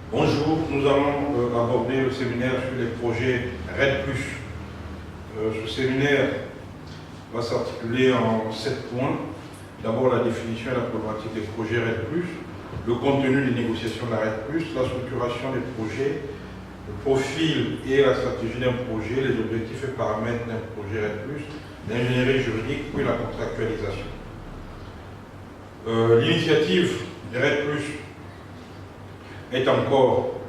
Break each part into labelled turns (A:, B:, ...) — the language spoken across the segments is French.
A: Bonjour, nous allons aborder le séminaire sur les projets RED+. Ce séminaire va s'articuler en 7 points. D'abord, la définition et la problématique des projets RED+, le contenu des négociations de la RED+, la structuration des projets, le profil et la stratégie d'un projet, les objectifs et paramètres d'un projet RED+, l'ingénierie juridique, puis la contractualisation. L'initiative RED+, est encore,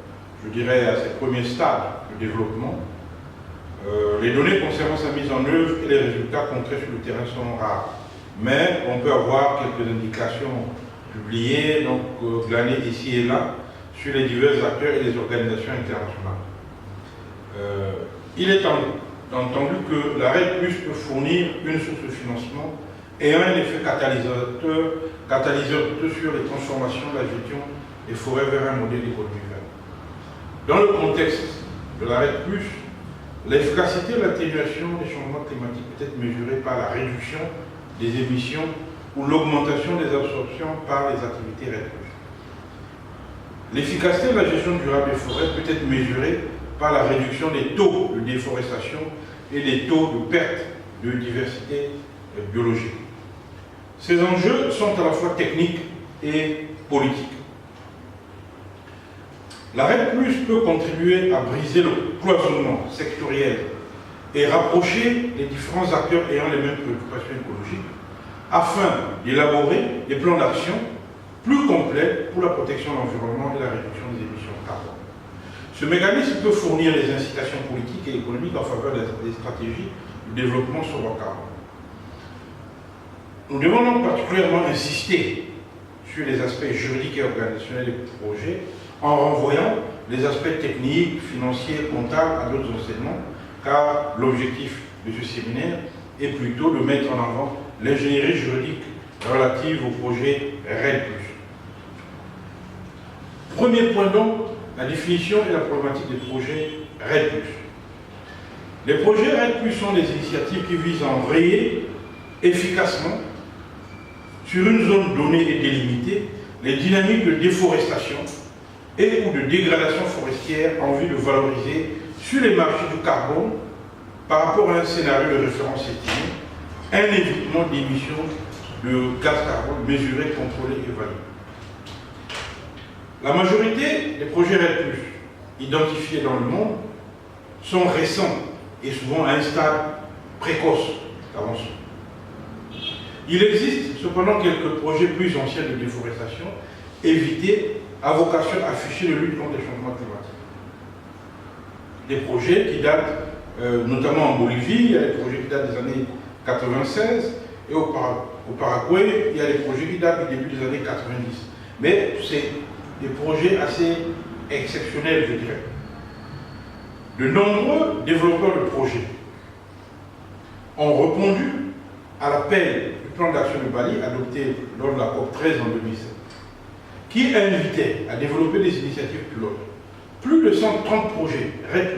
A: je dirais, à ses premiers stades de développement. Les données concernant sa mise en œuvre et les résultats concrets sur le terrain sont rares. Mais on peut avoir quelques indications publiées, donc glanées ici et là, sur les divers acteurs et les organisations internationales. Il est entendu que la RED+ peut fournir une source de financement et un effet catalyseur sur les transformations de la gestion des forêts vers un modèle d'économie verte. Dans le contexte de la RED+, l'efficacité de l'atténuation des changements climatiques peut être mesurée par la réduction des émissions ou l'augmentation des absorptions par les activités RED+. L'efficacité de la gestion durable des forêts peut être mesurée par la réduction des taux de déforestation et des taux de perte de diversité biologique. Ces enjeux sont à la fois techniques et politiques. La RED+ peut contribuer à briser le cloisonnement sectoriel et rapprocher les différents acteurs ayant les mêmes préoccupations écologiques afin d'élaborer des plans d'action plus complets pour la protection de l'environnement et la réduction des émissions de carbone. Ce mécanisme peut fournir des incitations politiques et économiques en faveur des stratégies de développement sur le carbone. Nous devons donc particulièrement insister sur les aspects juridiques et organisationnels des projets en renvoyant les aspects techniques, financiers, comptables à d'autres enseignements, car l'objectif de ce séminaire est plutôt de mettre en avant l'ingénierie juridique relative au projet RED+. Premier point donc, la définition et la problématique des projets RED+. Les projets RED+ sont des initiatives qui visent à enrayer efficacement, sur une zone donnée et délimitée, les dynamiques de déforestation et ou de dégradation forestière en vue de valoriser sur les marchés du carbone par rapport à un scénario de référence estimé, un évitement d'émissions de gaz carbone mesuré, contrôlé et validé. La majorité des projets RED+, identifiés dans le monde, sont récents et souvent à un stade précoce d'avancement. Il existe cependant quelques projets plus anciens de déforestation évités à vocation affichée de lutte contre les changements climatiques. Des projets qui datent, notamment en Bolivie, il y a des projets qui datent des années 96, et au Paraguay, il y a des projets qui datent du début des années 90. Mais c'est des projets assez exceptionnels, je dirais. De nombreux développeurs de projets ont répondu à l'appel du plan d'action de Bali adopté lors de la COP13 en 2007, qui invitait à développer des initiatives pilotes. Plus de 130 projets RED+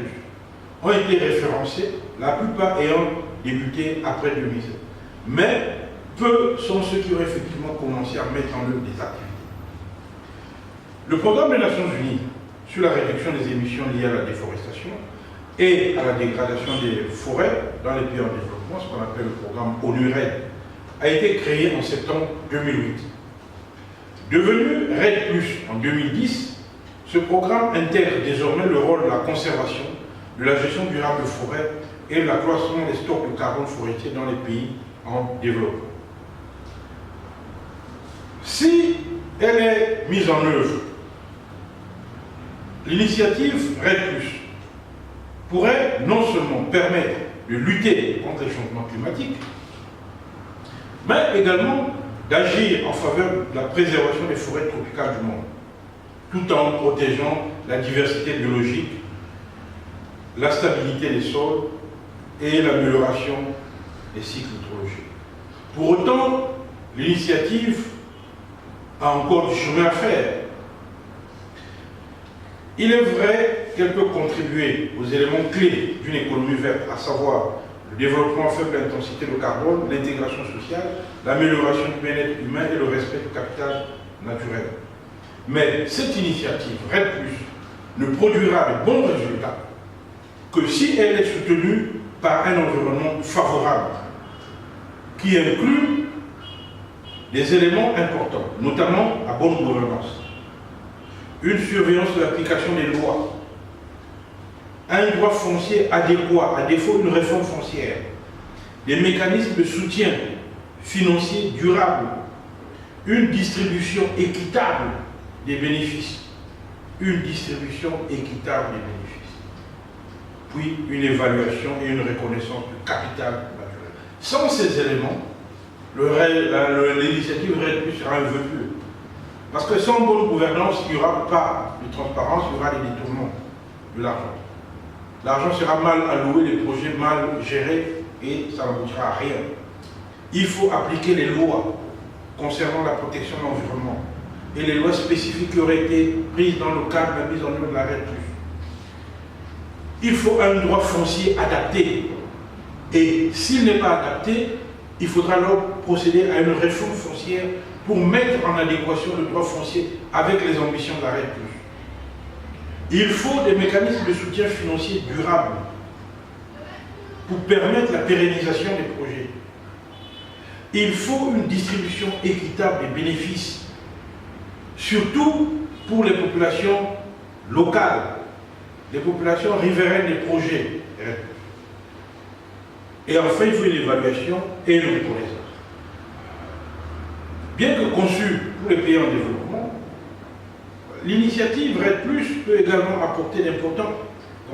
A: ont été référencés, la plupart ayant débuté après 2007. Mais peu sont ceux qui ont effectivement commencé à mettre en œuvre des activités. Le programme des Nations Unies sur la réduction des émissions liées à la déforestation et à la dégradation des forêts dans les pays en développement, ce qu'on appelle le programme ONU-RED, a été créé en septembre 2008. Devenu RED+ en 2010, ce programme intègre désormais le rôle de la conservation, de la gestion durable de forêts et de l'accroissement des stocks de carbone forestier dans les pays en développement. Si elle est mise en œuvre, l'initiative RED+ pourrait non seulement permettre de lutter contre les changements climatiques, mais également d'agir en faveur de la préservation des forêts tropicales du monde, tout en protégeant la diversité biologique, la stabilité des sols et l'amélioration des cycles hydrologiques. Pour autant, l'initiative a encore du chemin à faire. Il est vrai qu'elle peut contribuer aux éléments clés d'une économie verte, à savoir le développement à faible intensité de carbone, l'intégration sociale, l'amélioration du bien-être humain et le respect du capital naturel. Mais cette initiative RED+, ne produira de bons résultats que si elle est soutenue par un environnement favorable qui inclut des éléments importants, notamment la bonne gouvernance, une surveillance de l'application des lois, un droit foncier adéquat, à défaut d'une réforme foncière, des mécanismes de soutien financier durable, une distribution équitable des bénéfices, une distribution équitable des bénéfices, puis une évaluation et une reconnaissance du capital naturel. Sans ces éléments, l'initiative REDD+ sera un vœu pieux. Parce que sans bonne gouvernance, il n'y aura pas de transparence, il y aura des détournements de l'argent. L'argent sera mal alloué, les projets mal gérés et ça n'aboutira à rien. Il faut appliquer les lois concernant la protection de l'environnement et les lois spécifiques qui auraient été prises dans le cadre de la mise en œuvre de la REDD+. Il faut un droit foncier adapté. Et s'il n'est pas adapté, il faudra alors procéder à une réforme foncière pour mettre en adéquation le droit foncier avec les ambitions de la REDD+. Il faut des mécanismes de soutien financier durables pour permettre la pérennisation des projets. Il faut une distribution équitable des bénéfices, surtout pour les populations locales, les populations riveraines des projets. Et enfin, il faut une évaluation et une reconnaissance. Bien que conçue pour les pays en développement, l'initiative REDD+ peut également apporter d'importants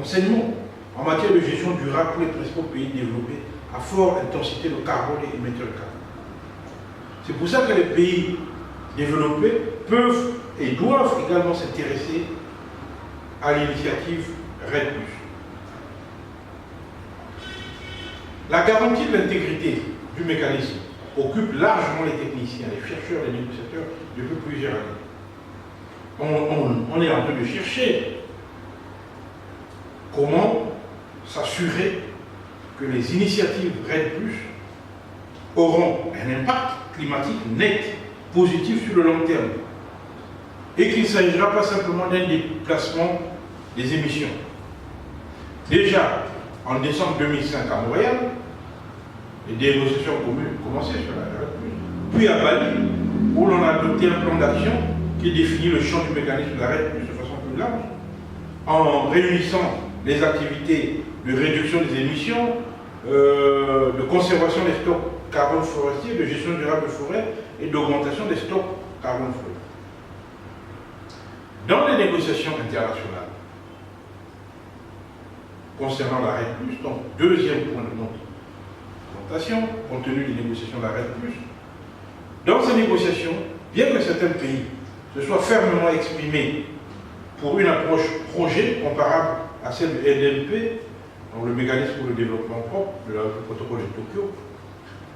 A: enseignements en matière de gestion durable pour les principaux pays développés à forte intensité de carbone et émetteurs de carbone. C'est pour ça que les pays développés peuvent et doivent également s'intéresser à l'initiative REDD+. La garantie de l'intégrité du mécanisme occupe largement les techniciens, les chercheurs, les négociateurs depuis plusieurs années. On est en train de chercher comment s'assurer que les initiatives REDD+ auront un impact climatique net, positif sur le long terme, et qu'il ne s'agira pas simplement d'un déplacement des émissions. Déjà, en décembre 2005 à Montréal, les négociations communes commençaient sur la REDD+, puis à Bali, où l'on a adopté un plan d'action qui définit le champ du mécanisme de la REDD+ de façon plus large, en réunissant les activités de réduction des émissions, de conservation des stocks carbone forestier, de gestion durable de forêt et d'augmentation des stocks carbone forestier. Dans les négociations internationales concernant la REDD+, donc deuxième point de notre présentation, compte tenu des négociations de la REDD+, dans ces négociations, bien que certains pays se soient fermement exprimés pour une approche projet comparable à celle du LDLP, donc le mécanisme pour le développement propre, du protocole de Tokyo,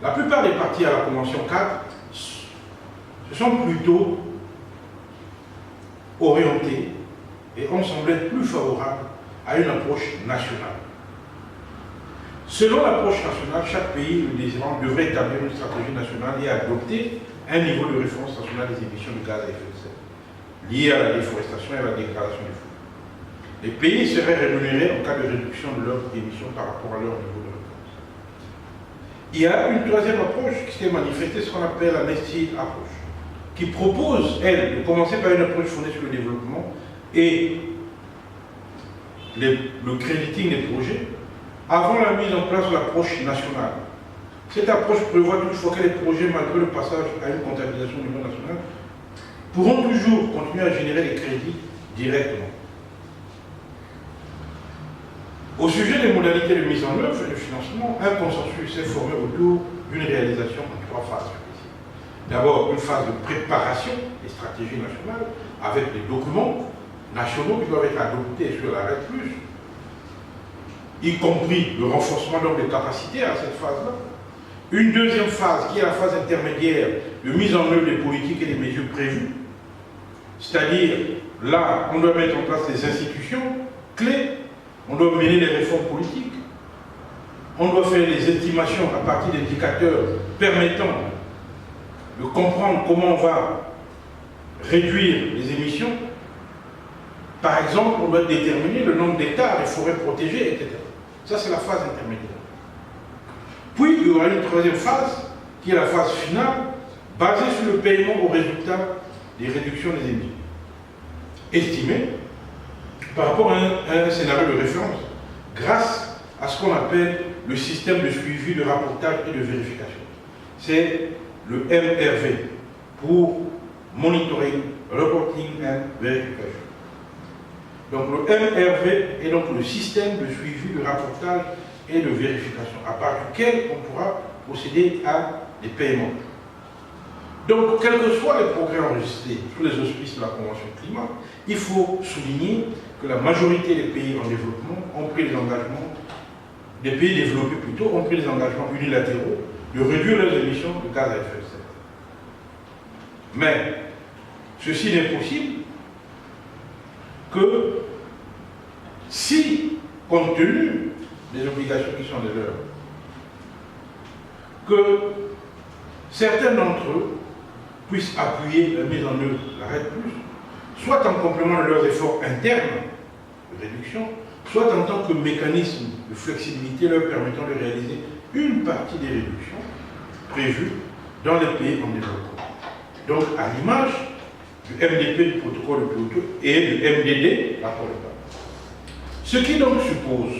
A: la plupart des parties à la Convention 4 se sont plutôt orientés et ont semblé plus favorables à une approche nationale. Selon l'approche nationale, chaque pays le désirant devrait établir une stratégie nationale et adopter un niveau de référence national des émissions de gaz à effet de serre liées à la déforestation et à la dégradation des forêts. Les pays seraient rémunérés en cas de réduction de leurs émissions par rapport à leur niveau de référence. Il y a une troisième approche qui s'est manifestée, ce qu'on appelle la Nestlé approche, qui propose, elle, de commencer par une approche fondée sur le développement et le crediting des projets avant la mise en place de l'approche nationale. Cette approche prévoit toutefois que les projets, malgré le passage à une comptabilisation au niveau national, pourront toujours continuer à générer des crédits directement. Au sujet des modalités de mise en œuvre et de financement, un consensus s'est formé autour d'une réalisation en trois phases. D'abord, une phase de préparation des stratégies nationales avec des documents nationaux qui doivent être adoptés sur la REDD+, y compris le renforcement des capacités à cette phase-là. Une deuxième phase qui est la phase intermédiaire de mise en œuvre des politiques et des mesures prévues. C'est-à-dire, là, on doit mettre en place des institutions clés, on doit mener les réformes politiques, on doit faire des estimations à partir d'indicateurs permettant de comprendre comment on va réduire les émissions Par exemple, on doit déterminer le nombre d'hectares de forêts protégées, etc. Ça, c'est la phase intermédiaire. Puis, il y aura une troisième phase, qui est la phase finale, basée sur le paiement au résultat des réductions des émissions, estimées par rapport à un scénario de référence, grâce à ce qu'on appelle le système de suivi, de rapportage et de vérification. C'est le MRV, pour Monitoring, Reporting and Verification. Donc le MRV est donc le système de suivi, de rapportage et de vérification, à part duquel on pourra procéder à des paiements. Donc, quels que soient les progrès enregistrés sous les auspices de la Convention climat, il faut souligner que la majorité des pays en développement ont pris les engagements, des pays développés plutôt, ont pris les engagements unilatéraux de réduire leurs émissions de gaz à effet de serre. Mais ceci n'est possible que si, compte tenu des obligations qui sont les leurs, que certains d'entre eux puissent appuyer la mise en œuvre de la RED+, soit en complément de leurs efforts internes de réduction, soit en tant que mécanisme de flexibilité leur permettant de réaliser une partie des réductions prévues dans les pays en développement. Donc, à l'image du MDP, du protocole de Kyoto, et du MDD, l'accord de Paris. Ce qui donc suppose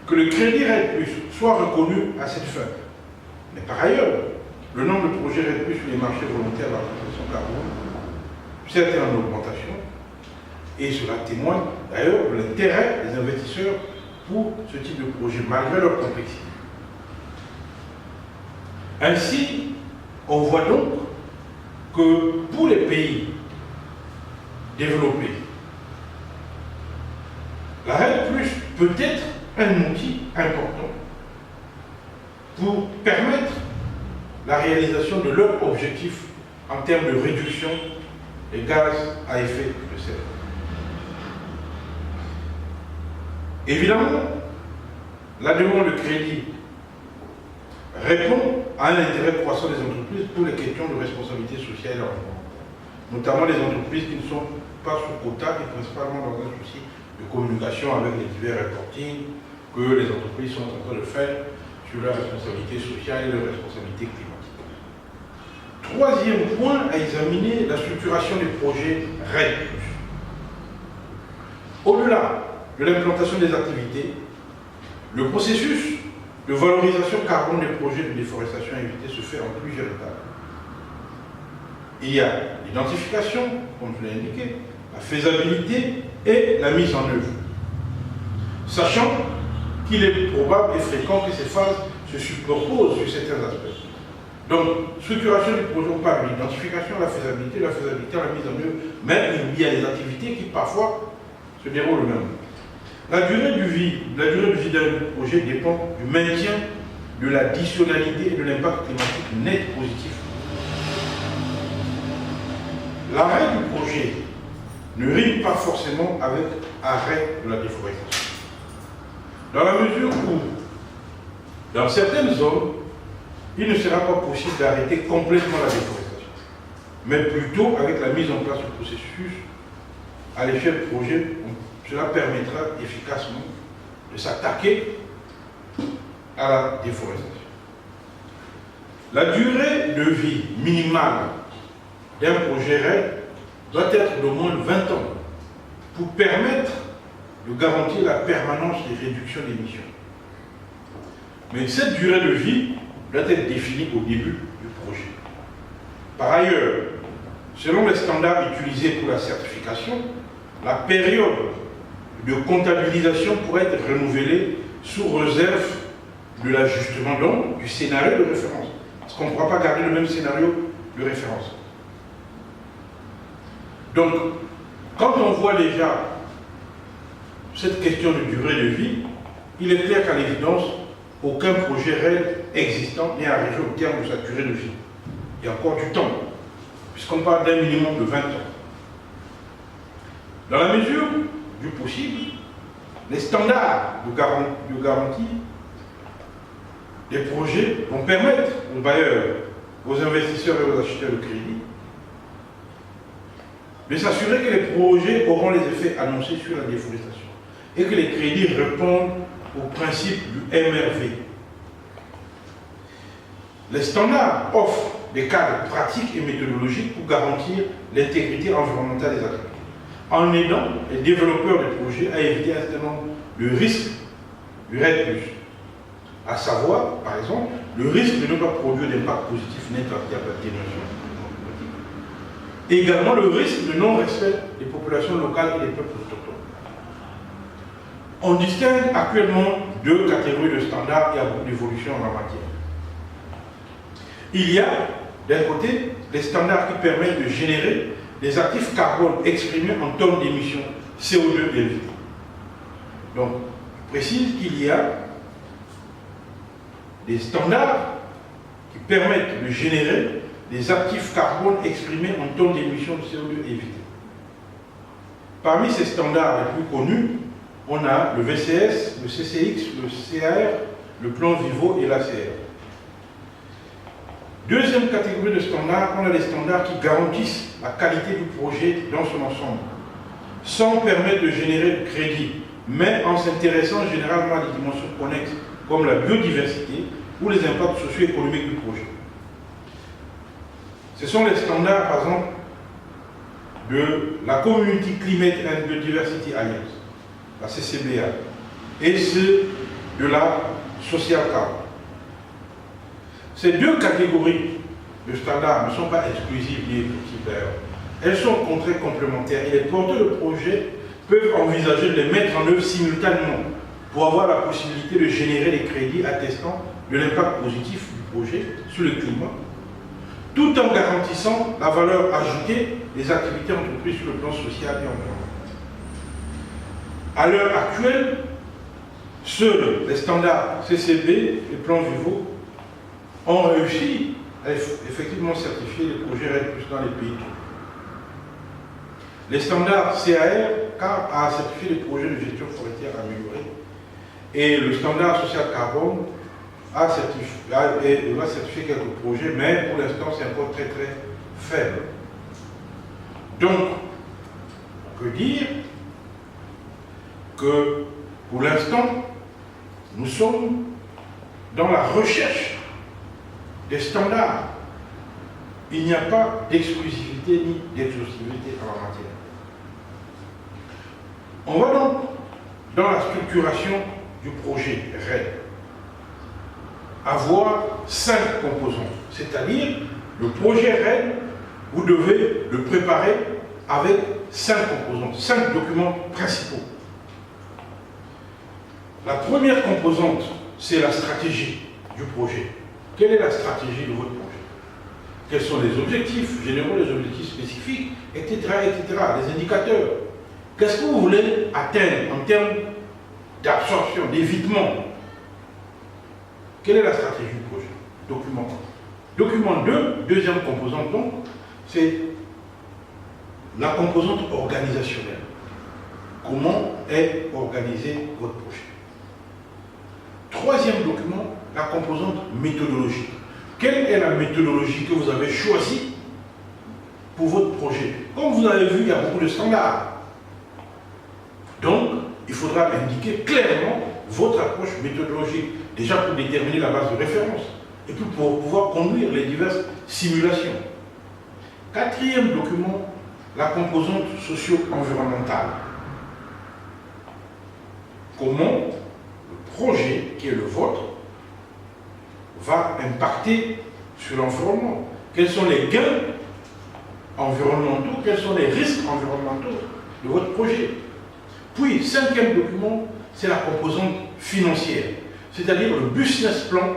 A: que le crédit RED+, soit reconnu à cette fin. Mais par ailleurs, le nombre de projets RED+ sur les marchés volontaires de la compensation carbone, certes en augmentation, et cela témoigne d'ailleurs de l'intérêt des investisseurs pour ce type de projet, malgré leur complexité. Ainsi, on voit donc que pour les pays développés, la RED+ peut être un outil important pour permettre la réalisation de leurs objectifs en termes de réduction des gaz à effet de serre. Évidemment, la demande de crédit répond à un intérêt croissant des entreprises pour les questions de responsabilité sociale et environnementale, notamment les entreprises qui ne sont pas sous quota et principalement dans un souci de communication avec les divers reporting que les entreprises sont en train de faire sur leur responsabilité sociale et leur responsabilité climatique. Troisième point à examiner, la structuration des projets RED+. Au-delà de l'implantation des activités, le processus de valorisation carbone des projets de déforestation évitée se fait en plusieurs étapes. Il y a l'identification, comme je l'ai indiqué, la faisabilité et la mise en œuvre. Sachant qu'il est probable et fréquent que ces phases se superposent sur certains aspects. Donc, structuration du projet, on parle de l'identification, la faisabilité, la mise en œuvre, mais il y a des activités qui parfois se déroulent même. La durée de vie d'un projet dépend du maintien de l'additionnalité et de l'impact climatique net positif. L'arrêt du projet ne rime pas forcément avec arrêt de la déforestation. Dans la mesure où, dans certaines zones, il ne sera pas possible d'arrêter complètement la déforestation, mais plutôt avec la mise en place du processus à l'échelle du projet, cela permettra efficacement de s'attaquer à la déforestation. La durée de vie minimale d'un projet RED doit être d'au moins 20 ans pour permettre de garantir la permanence des réductions d'émissions. Mais cette durée de vie doit être définie au début du projet. Par ailleurs, selon les standards utilisés pour la certification, la période de comptabilisation pourrait être renouvelée sous réserve de l'ajustement donc du scénario de référence. Parce qu'on ne pourra pas garder le même scénario de référence. Donc, quand on voit déjà cette question de durée de vie, il est clair qu'à l'évidence, aucun projet RED existant n'est arrivé au terme de sa durée de vie. Il y a encore du temps, puisqu'on parle d'un minimum de 20 ans. Dans la mesure du possible, les standards de garantie des projets vont permettre aux bailleurs, aux investisseurs et aux acheteurs de crédit de s'assurer que les projets auront les effets annoncés sur la déforestation et que les crédits répondent au principe du MRV. Les standards offrent des cadres pratiques et méthodologiques pour garantir l'intégrité environnementale des activités, en aidant les développeurs de projets à éviter un certain nombre de risques du REDD+, à savoir, par exemple, le risque de ne pas produire d'impact positif net à l'atténuation. Également le risque de non-respect des populations locales et des peuples autochtones. On distingue actuellement deux catégories de standards et à beaucoup d'évolutions en la matière. Il y a, d'un côté, les standards qui permettent de générer des actifs carbone exprimés en tonnes d'émissions CO2 élevées. Donc, je précise qu'il y a des standards qui permettent de générer des actifs carbone exprimés en tonnes d'émissions de CO2 évitées. Parmi ces standards les plus connus, on a le VCS, le CCX, le CAR, le plan Vivo et l'ACR. Deuxième catégorie de standards, on a les standards qui garantissent la qualité du projet dans son ensemble, sans permettre de générer de crédit, mais en s'intéressant généralement à des dimensions connexes comme la biodiversité ou les impacts socio-économiques du projet. Ce sont les standards, par exemple, de la Community Climate and Biodiversity Alliance, la CCBA, et ceux de la Social Carbon. Ces deux catégories de standards ne sont pas exclusives ni exclusives d'ailleurs. Elles sont très complémentaires et les porteurs de projets peuvent envisager de les mettre en œuvre simultanément pour avoir la possibilité de générer des crédits attestant de l'impact positif du projet sur le climat, tout en garantissant la valeur ajoutée des activités entreprises sur le plan social et environnemental. À l'heure actuelle, seuls les standards CCB et plan Vivo ont réussi à effectivement certifier les projets REDD+ dans les pays. Les standards CAR a certifié les projets de gestion forestière améliorée et le standard social carbone va certifier quelques projets, mais pour l'instant c'est encore très très faible. Donc, on peut dire que pour l'instant, nous sommes dans la recherche des standards. Il n'y a pas d'exclusivité ni d'exhaustivité en la matière. On va donc dans la structuration du projet REDD avoir 5 composants, c'est-à-dire le projet REDD, vous devez le préparer avec 5 composants, 5 documents principaux. La première composante, c'est la stratégie du projet. Quelle est la stratégie de votre projet? Quels sont les objectifs généraux, les objectifs spécifiques, etc., etc., les indicateurs? Qu'est-ce que vous voulez atteindre en termes d'absorption, d'évitement? Quelle est la stratégie du projet? Document 1. Document 2, deuxième composante donc, c'est la composante organisationnelle. Comment est organisé votre projet? Troisième document, la composante méthodologique. Quelle est la méthodologie que vous avez choisie pour votre projet? Comme vous avez vu, il y a beaucoup de standards. Donc, il faudra indiquer clairement votre approche méthodologique, déjà pour déterminer la base de référence, et puis pour pouvoir conduire les diverses simulations. Quatrième document, la composante socio-environnementale. Comment le projet, qui est le vôtre, va impacter sur l'environnement? Quels sont les gains environnementaux, quels sont les risques environnementaux de votre projet? Puis, cinquième document, c'est la composante financière, c'est-à-dire le business plan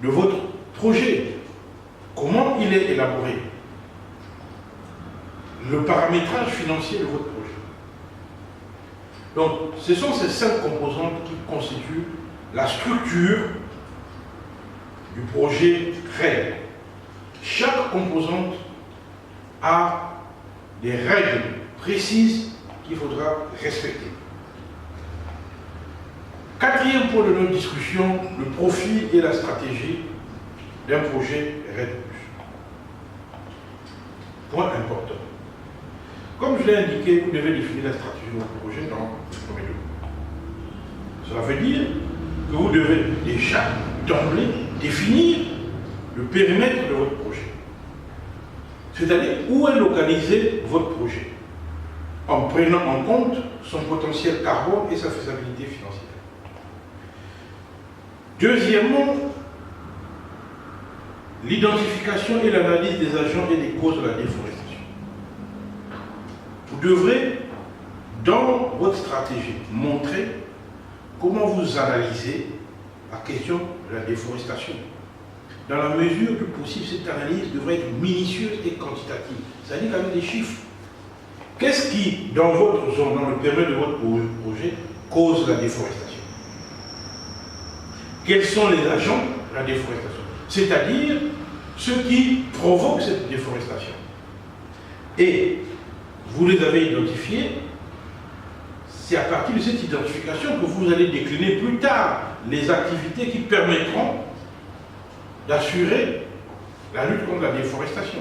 A: de votre projet. Comment il est élaboré? Le paramétrage financier de votre projet. Donc, ce sont ces 5 composantes qui constituent la structure du projet REDD. Chaque composante a des règles précises qu'il faudra respecter. Quatrième point de notre discussion, le profil et la stratégie d'un projet REDD+. Point important. Comme je l'ai indiqué, vous devez définir la stratégie de votre projet dans le premier document. Cela veut dire que vous devez déjà, d'emblée, définir le périmètre de votre projet. C'est-à-dire où est localisé votre projet, en prenant en compte son potentiel carbone et sa faisabilité financière. Deuxièmement, l'identification et l'analyse des agents et des causes de la déforestation. Vous devrez, dans votre stratégie, montrer comment vous analysez la question de la déforestation. Dans la mesure du possible, cette analyse devrait être minutieuse et quantitative, c'est-à-dire avec des chiffres. Qu'est-ce qui, dans votre zone, dans le périmètre de votre projet, cause la déforestation? Quels sont les agents de la déforestation? C'est-à-dire ceux qui provoquent cette déforestation. Et vous les avez identifiés, c'est à partir de cette identification que vous allez décliner plus tard les activités qui permettront d'assurer la lutte contre la déforestation.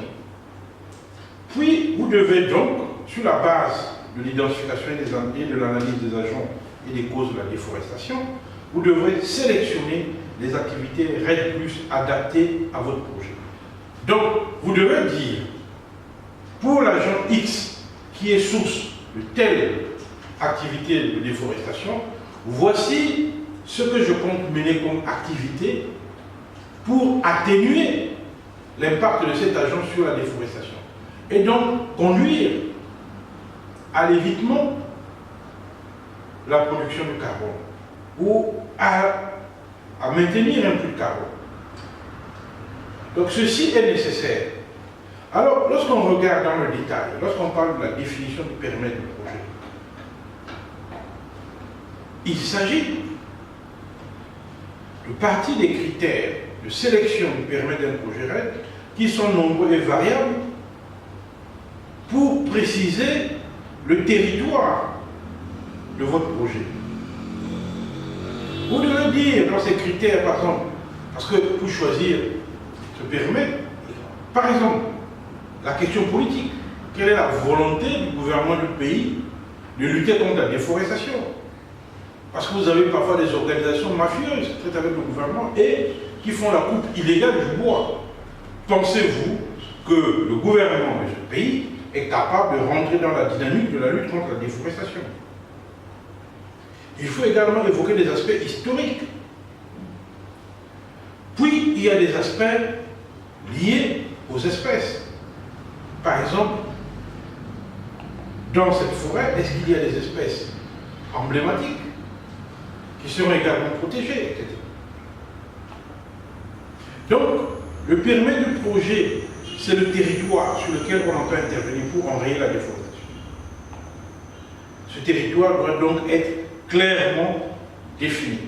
A: Puis, vous devez donc, sur la base de l'identification et de l'analyse des agents et des causes de la déforestation, vous devrez sélectionner les activités REDD+ adaptées à votre projet. Donc, vous devez dire, pour l'agent X qui est source de telle activité de déforestation, voici ce que je compte mener comme activité pour atténuer l'impact de cet agent sur la déforestation. Et donc, conduire à l'évitement de la production de carbone ou à maintenir un flux de carbone. Donc ceci est nécessaire. Alors, lorsqu'on regarde dans le détail, lorsqu'on parle de la définition du périmètre du projet, il s'agit de partir des critères de sélection du périmètre d'un projet REDD qui sont nombreux et variables pour préciser le territoire de votre projet. Vous devez dire dans ces critères, par exemple, parce que pour choisir ce périmètre, par exemple, la question politique, quelle est la volonté du gouvernement du pays de lutter contre la déforestation? Parce que vous avez parfois des organisations mafieuses qui traitent avec le gouvernement et qui font la coupe illégale du bois. Pensez-vous que le gouvernement de ce pays est capable de rentrer dans la dynamique de la lutte contre la déforestation? Il faut également évoquer des aspects historiques. Puis, il y a des aspects liés aux espèces. Par exemple, dans cette forêt, est-ce qu'il y a des espèces emblématiques qui seront également protégées, etc. Donc, le périmètre du projet, c'est le territoire sur lequel on entend intervenir pour enrayer la déforestation. Ce territoire doit donc être clairement défini.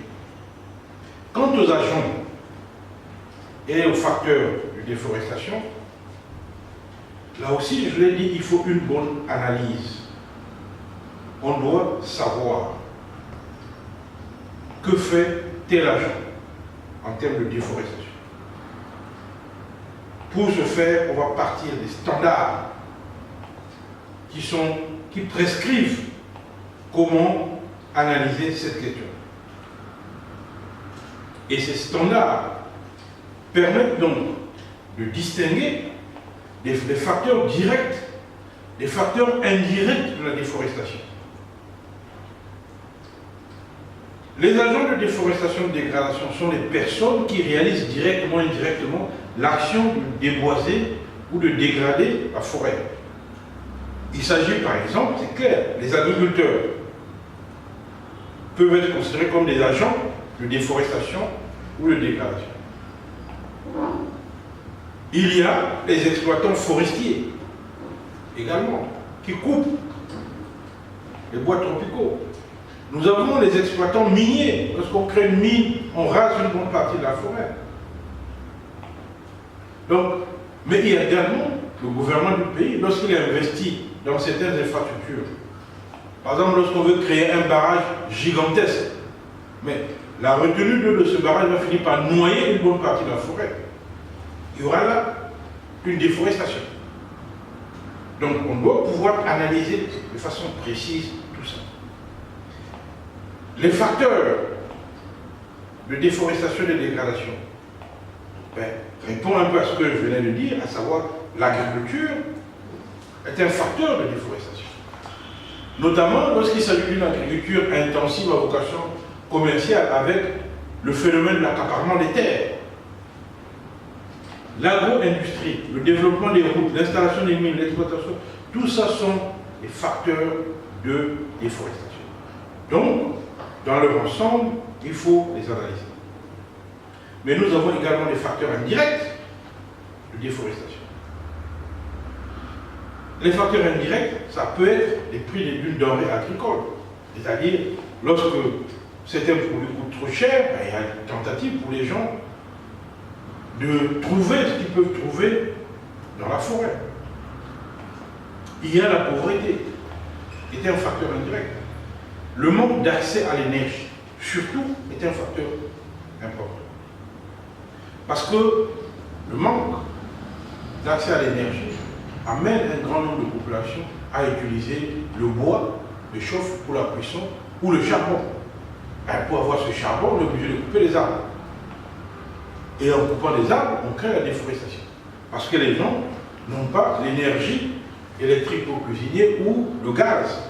A: Quant aux agents et aux facteurs de déforestation, là aussi, je l'ai dit, il faut une bonne analyse. On doit savoir que fait tel agent en termes de déforestation. Pour ce faire, on va partir des standards qui prescrivent comment analyser cette question. Et ces standards permettent donc de distinguer des facteurs directs des facteurs indirects de la déforestation. Les agents de déforestation et de dégradation sont les personnes qui réalisent directement ou indirectement l'action de déboiser ou de dégrader la forêt. Il s'agit par exemple, c'est clair, les agriculteurs peuvent être considérés comme des agents de déforestation ou de dégradation. Il y a les exploitants forestiers également, qui coupent les bois tropicaux. Nous avons les exploitants miniers. Lorsqu'on crée une mine, on rase une bonne partie de la forêt. Donc, mais il y a également le gouvernement du pays, lorsqu'il investit dans certaines infrastructures. Par exemple, lorsqu'on veut créer un barrage gigantesque, mais la retenue de ce barrage va finir par noyer une bonne partie de la forêt. Il y aura là une déforestation. Donc on doit pouvoir analyser de façon précise tout ça. Les facteurs de déforestation et de dégradation répondent un peu à ce que je venais de dire, à savoir l'agriculture est un facteur de déforestation. Notamment lorsqu'il s'agit d'une agriculture intensive à vocation commerciale avec le phénomène de l'accaparement des terres. L'agro-industrie, le développement des routes, l'installation des mines, l'exploitation, tout ça sont des facteurs de déforestation. Donc, dans leur ensemble, il faut les analyser. Mais nous avons également des facteurs indirects de déforestation. Les facteurs indirects, ça peut être les prix d'une denrée agricole. C'est-à-dire, lorsque certains produits coûtent trop cher, il y a une tentative pour les gens de trouver ce qu'ils peuvent trouver dans la forêt. Il y a la pauvreté, qui est un facteur indirect. Le manque d'accès à l'énergie, surtout, est un facteur important. Parce que le manque d'accès à l'énergie amène un grand nombre de populations à utiliser le bois, le chauffe pour la cuisson ou le charbon. Pour avoir ce charbon, on est obligé de couper les arbres. Et en coupant les arbres, on crée la déforestation. Parce que les gens n'ont pas l'énergie électrique pour cuisiner ou le gaz.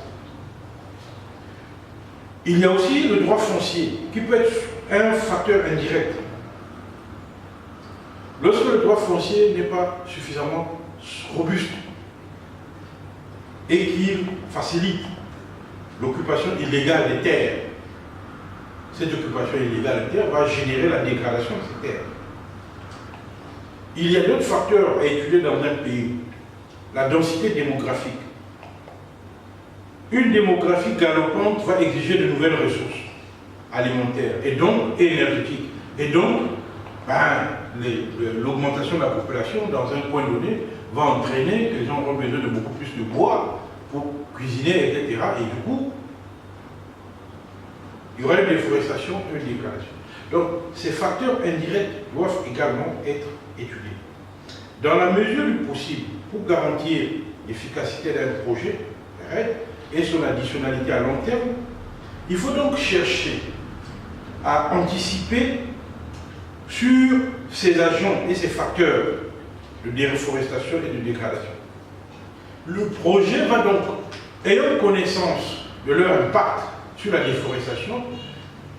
A: Il y a aussi le droit foncier, qui peut être un facteur indirect. Lorsque le droit foncier n'est pas suffisamment robuste et qu'il facilite l'occupation illégale des terres, cette occupation illégale des terres va générer la dégradation de ces terres. Il y a d'autres facteurs à étudier dans un pays. La densité démographique. Une démographie galopante va exiger de nouvelles ressources alimentaires et donc énergétiques. Et donc, l'augmentation de la population dans un point donné va entraîner que les gens auront besoin de beaucoup plus de bois pour cuisiner, etc. Et du coup, il y aura une déforestation et une dégradation. Donc, ces facteurs indirects doivent également être étudiés. Dans la mesure du possible, pour garantir l'efficacité d'un projet et son additionnalité à long terme, il faut donc chercher à anticiper sur ces agents et ces facteurs de déforestation et de dégradation. Le projet va donc, ayant connaissance de leur impact sur la déforestation,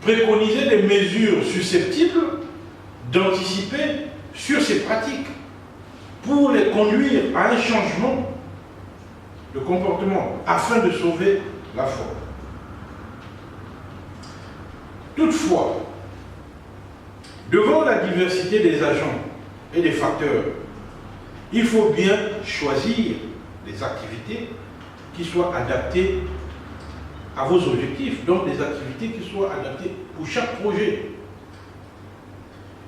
A: préconiser des mesures susceptibles d'anticiper sur ces pratiques pour les conduire à un changement de comportement afin de sauver la forêt. Toutefois, devant la diversité des agents et des facteurs, il faut bien choisir des activités qui soient adaptées à vos objectifs, donc des activités qui soient adaptées pour chaque projet.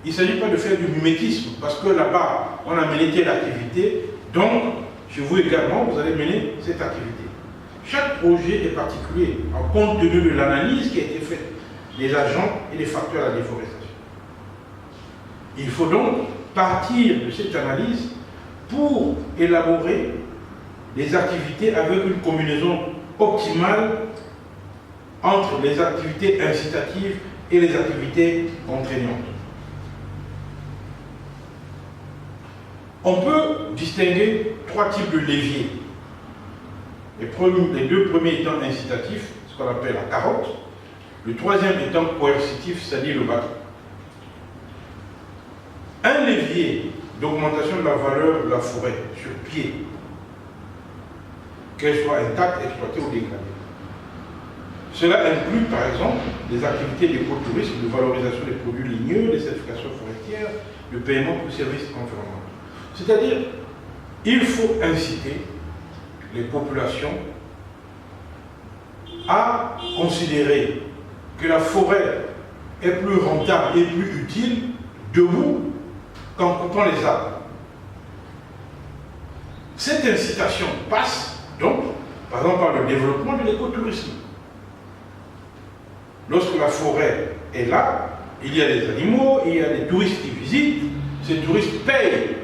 A: Il ne s'agit pas de faire du mimétisme, parce que là-bas, on a mené telle activité, donc chez vous également, vous allez mener cette activité. Chaque projet est particulier, en compte tenu de l'analyse qui a été faite des agents et des facteurs à la déforestation. Il faut donc partir de cette analyse pour élaborer des activités avec une combinaison optimale entre les activités incitatives et les activités contraignantes. On peut distinguer trois types de leviers. Les deux premiers étant incitatifs, ce qu'on appelle la carotte. Le troisième étant coercitif, c'est-à-dire le bâton. Un levier d'augmentation de la valeur de la forêt sur pied, qu'elle soit intacte, exploitée ou dégradée. Cela inclut par exemple des activités d'écotourisme, de valorisation des produits ligneux, des certifications forestières, le paiement pour services environnementaux. C'est-à-dire, il faut inciter les populations à considérer que la forêt est plus rentable et plus utile debout qu'en coupant les arbres. Cette incitation passe donc, par exemple, par le développement de l'écotourisme. Lorsque la forêt est là, il y a des animaux, il y a des touristes qui visitent, ces touristes payent,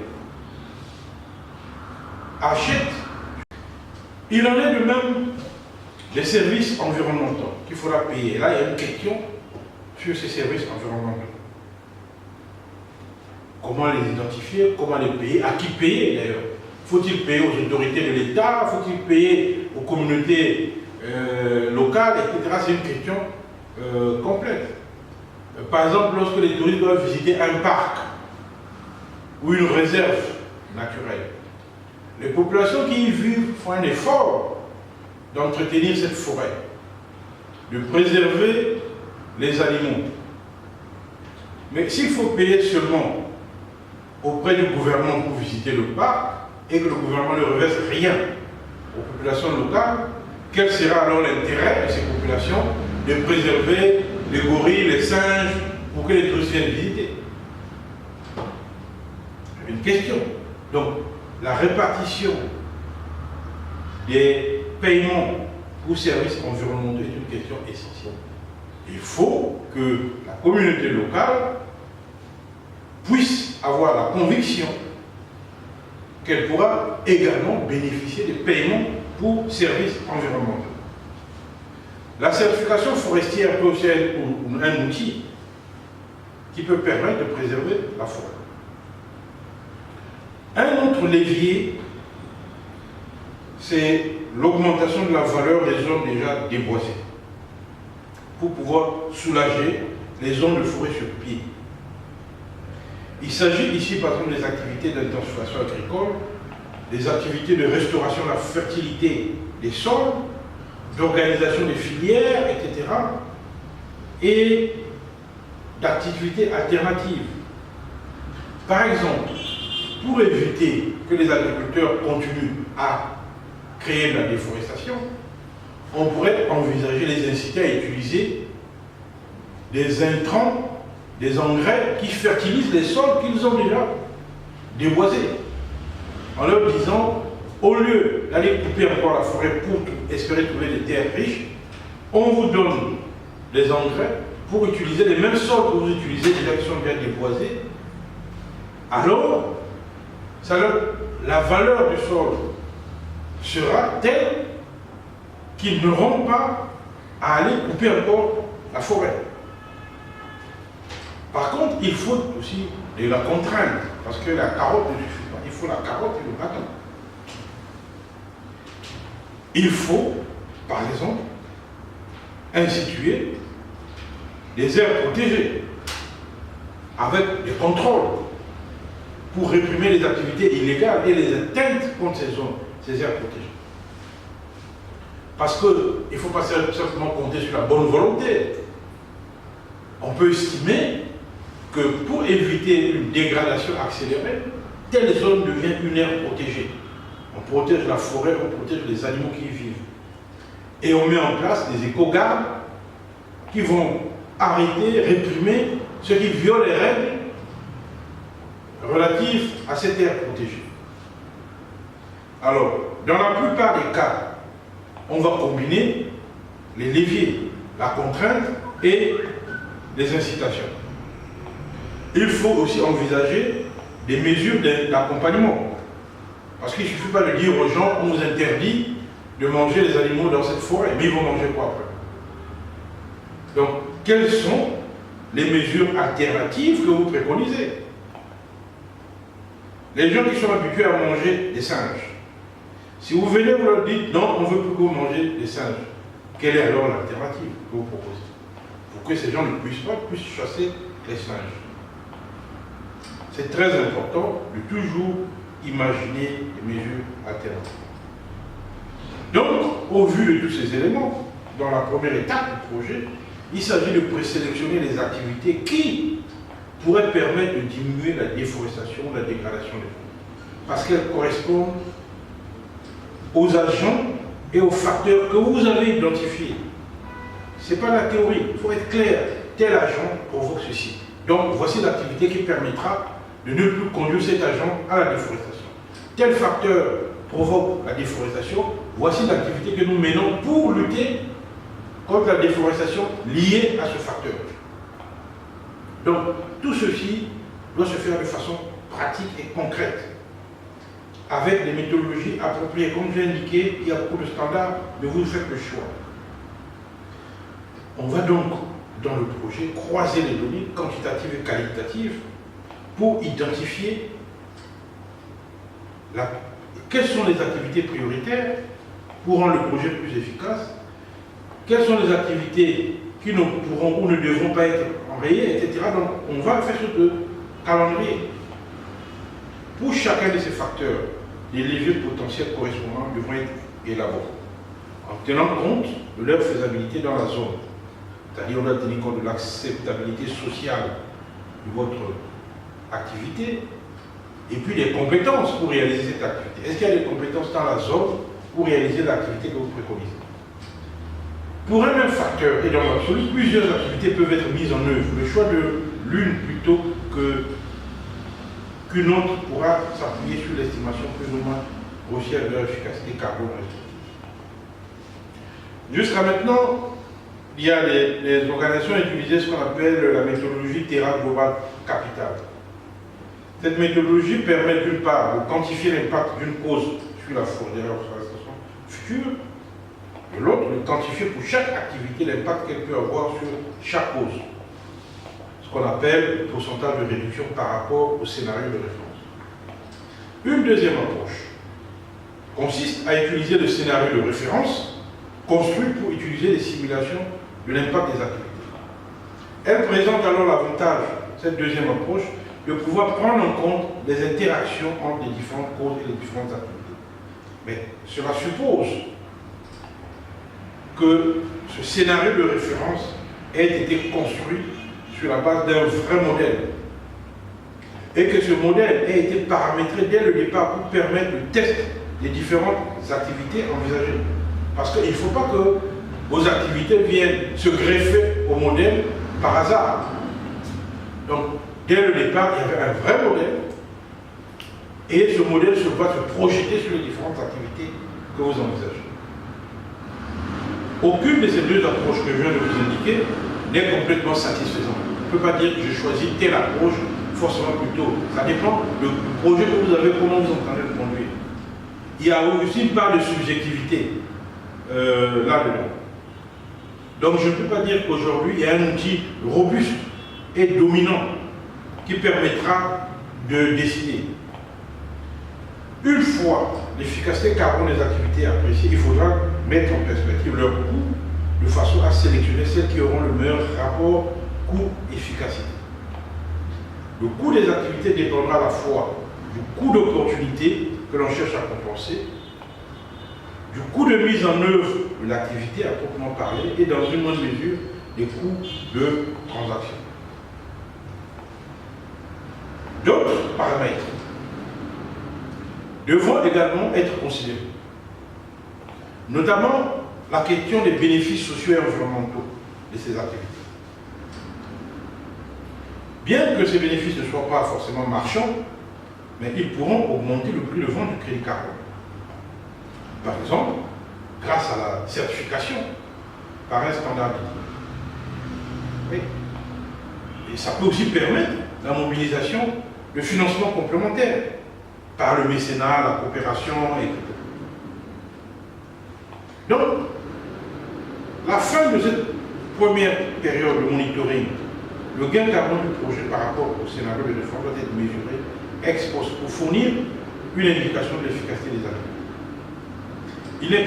A: achètent Il en est de même des services environnementaux qu'il faudra payer. Et là, il y a une question sur ces services environnementaux. Comment les identifier, comment les payer, à qui payer d'ailleurs? Faut-il payer aux autorités de l'État? Faut-il payer aux communautés locales, etc. C'est une question complexe. Par exemple, lorsque les touristes doivent visiter un parc ou une réserve naturelle, les populations qui y vivent font un effort d'entretenir cette forêt, de préserver les animaux. Mais s'il faut payer seulement auprès du gouvernement pour visiter le parc et que le gouvernement ne reverse rien aux populations locales, quel sera alors l'intérêt de ces populations de préserver les gorilles, les singes, pour que les touristes viennent visiter? C'est une question. Donc, la répartition des paiements pour services environnementaux est une question essentielle. Il faut que la communauté locale puisse avoir la conviction qu'elle pourra également bénéficier des paiements pour services environnementaux. La certification forestière peut aussi être un outil qui peut permettre de préserver la forêt. Un autre levier, c'est l'augmentation de la valeur des zones déjà déboisées pour pouvoir soulager les zones de forêt sur pied. Il s'agit ici par exemple des activités d'intensification agricole, des activités de restauration de la fertilité des sols, d'organisation des filières, etc. et d'activités alternatives. Par exemple, pour éviter que les agriculteurs continuent à créer de la déforestation, on pourrait envisager les inciter à utiliser des intrants, des engrais qui fertilisent les sols qu'ils ont déjà déboisés, en leur disant, au lieu d'aller couper encore la forêt pour espérer trouver des terres riches, on vous donne des engrais pour utiliser les mêmes sols que vous utilisez déjà qui sont bien déboisés. Alors, la valeur du sol sera telle qu'ils n'auront pas à aller couper encore la forêt. Par contre, il faut aussi de la contrainte, parce que la carotte ne suffit pas. Il faut la carotte et le bâton. Il faut, par exemple, instituer des aires protégées avec des contrôles pour réprimer les activités illégales et les atteintes contre ces aires protégées. Parce qu'il ne faut pas simplement compter sur la bonne volonté. On peut estimer que pour éviter une dégradation accélérée, telle zone devient une aire protégée. On protège la forêt, on protège les animaux qui y vivent. Et on met en place des éco-gardes qui vont arrêter, réprimer ceux qui violent les règles relatives à cette aire protégée. Alors, dans la plupart des cas, on va combiner les leviers, la contrainte et les incitations. Il faut aussi envisager des mesures d'accompagnement. Parce qu'il ne suffit pas de dire aux gens, on vous interdit de manger les animaux dans cette forêt, mais ils vont manger quoi après? Donc, quelles sont les mesures alternatives que vous préconisez? Les gens qui sont habitués à manger des singes, si vous venez vous leur dites non, on ne veut plus que vous mangez des singes, quelle est alors l'alternative que vous proposez pour que ces gens ne puissent chasser les singes? C'est très important de toujours imaginer des mesures alternatives. Donc, au vu de tous ces éléments, dans la première étape du projet, il s'agit de présélectionner les activités qui pourraient permettre de diminuer la déforestation, la dégradation des forêts. Parce qu'elles correspondent aux agents et aux facteurs que vous avez identifiés. Ce n'est pas la théorie, il faut être clair. Tel agent provoque ceci. Donc, voici l'activité qui permettra de ne plus conduire cet agent à la déforestation. Tel facteur provoque la déforestation, voici l'activité que nous menons pour lutter contre la déforestation liée à ce facteur. Donc, tout ceci doit se faire de façon pratique et concrète. avec des méthodologies appropriées. Comme j'ai indiqué, il y a beaucoup de standards, mais vous faites le choix. On va donc, dans le projet, croiser les données quantitatives et qualitatives pour identifier quelles sont les activités prioritaires pour rendre le projet plus efficace, quelles sont les activités qui ne pourront ou ne devront pas être enrayées, etc. Donc, on va faire ce calendrier. Pour chacun de ces facteurs, les leviers potentiels correspondants devront être élaborés, en tenant compte de leur faisabilité dans la zone. C'est-à-dire, on doit tenir compte de l'acceptabilité sociale de votre activité, et puis des compétences pour réaliser cette activité. Est-ce qu'il y a des compétences dans la zone pour réaliser l'activité que vous préconisez? Pour un même facteur, et dans l'absolu, plusieurs activités peuvent être mises en œuvre. Le choix de l'une plutôt qu'une autre pourra s'appuyer sur l'estimation plus ou moins grossière de leur efficacité carbone respective. Jusqu'à maintenant, il y a les organisations utilisaient ce qu'on appelle la méthodologie Terra Global Capital. Cette méthodologie permet d'une part de quantifier l'impact d'une cause sur la forestation future, de l'autre de quantifier pour chaque activité l'impact qu'elle peut avoir sur chaque cause. Ce qu'on appelle le pourcentage de réduction par rapport au scénario de référence. Une deuxième approche consiste à utiliser le scénario de référence construit pour utiliser des simulations de l'impact des activités. Elle présente alors l'avantage, cette deuxième approche, de pouvoir prendre en compte les interactions entre les différentes causes et les différentes activités. Mais cela suppose que ce scénario de référence ait été construit sur la base d'un vrai modèle et que ce modèle ait été paramétré dès le départ pour permettre le test des différentes activités envisagées. Parce qu'il ne faut pas que vos activités viennent se greffer au modèle par hasard. Donc, dès le départ, il y avait un vrai modèle et ce modèle se doit se projeter sur les différentes activités que vous envisagez. Aucune de ces deux approches que je viens de vous indiquer n'est complètement satisfaisante. On ne peut pas dire que j'ai choisi telle approche, forcément plutôt. Ça dépend du projet que vous avez, comment vous entendez le conduire. Il y a aussi une part de subjectivité là-dedans. Donc je ne peux pas dire qu'aujourd'hui, il y a un outil robuste et dominant qui permettra de décider. Une fois l'efficacité carbone des activités appréciées, il faudra mettre en perspective leur coût de façon à sélectionner celles qui auront le meilleur rapport coût-efficacité. Le coût des activités dépendra à la fois du coût d'opportunité que l'on cherche à compenser, du coût de mise en œuvre de l'activité à proprement parler et dans une moindre mesure des coûts de transaction. D'autres paramètres devront également être considérés, notamment la question des bénéfices sociaux et environnementaux de ces activités. Bien que ces bénéfices ne soient pas forcément marchands, mais ils pourront augmenter le prix de vente du crédit carbone. Par exemple, grâce à la certification par un standard dédié. Oui. Et ça peut aussi permettre la mobilisation de financements complémentaires par le mécénat, la coopération, etc. Donc, la fin de cette première période de monitoring, le gain carbone du projet par rapport au scénario de défense doit être mesuré ex post pour fournir une indication de l'efficacité des activités. Il n'est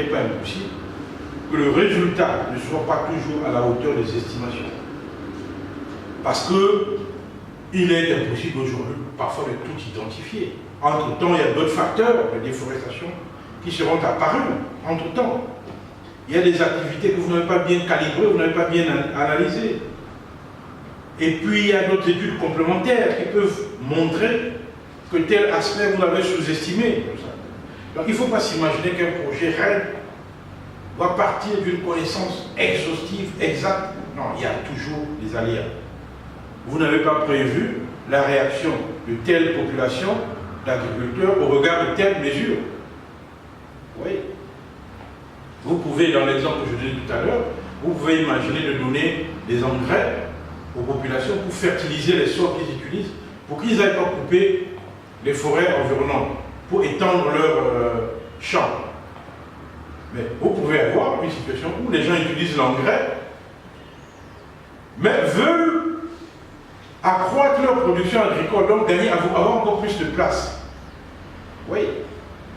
A: pas impossible que le résultat ne soit pas toujours à la hauteur des estimations. Parce qu'il est impossible aujourd'hui parfois de tout identifier. Entre-temps, il y a d'autres facteurs de déforestation qui seront apparus. Entre-temps, il y a des activités que vous n'avez pas bien calibrées, vous n'avez pas bien analysées. Et puis, il y a d'autres études complémentaires qui peuvent montrer que tel aspect vous l'avez sous-estimé. Donc, il ne faut pas s'imaginer qu'un projet RED va partir d'une connaissance exhaustive, exacte. Non, il y a toujours des aléas. Vous n'avez pas prévu la réaction de telle population d'agriculteurs au regard de telle mesure. Oui. Vous pouvez, dans l'exemple que je donnais tout à l'heure, vous pouvez imaginer de donner des engrais aux populations pour fertiliser les sols qu'ils utilisent, pour qu'ils n'aillent pas couper les forêts environnantes pour étendre leur champ. Mais vous pouvez avoir une situation où les gens utilisent l'engrais, mais veulent accroître leur production agricole, donc gagner, avoir encore plus de place. Oui,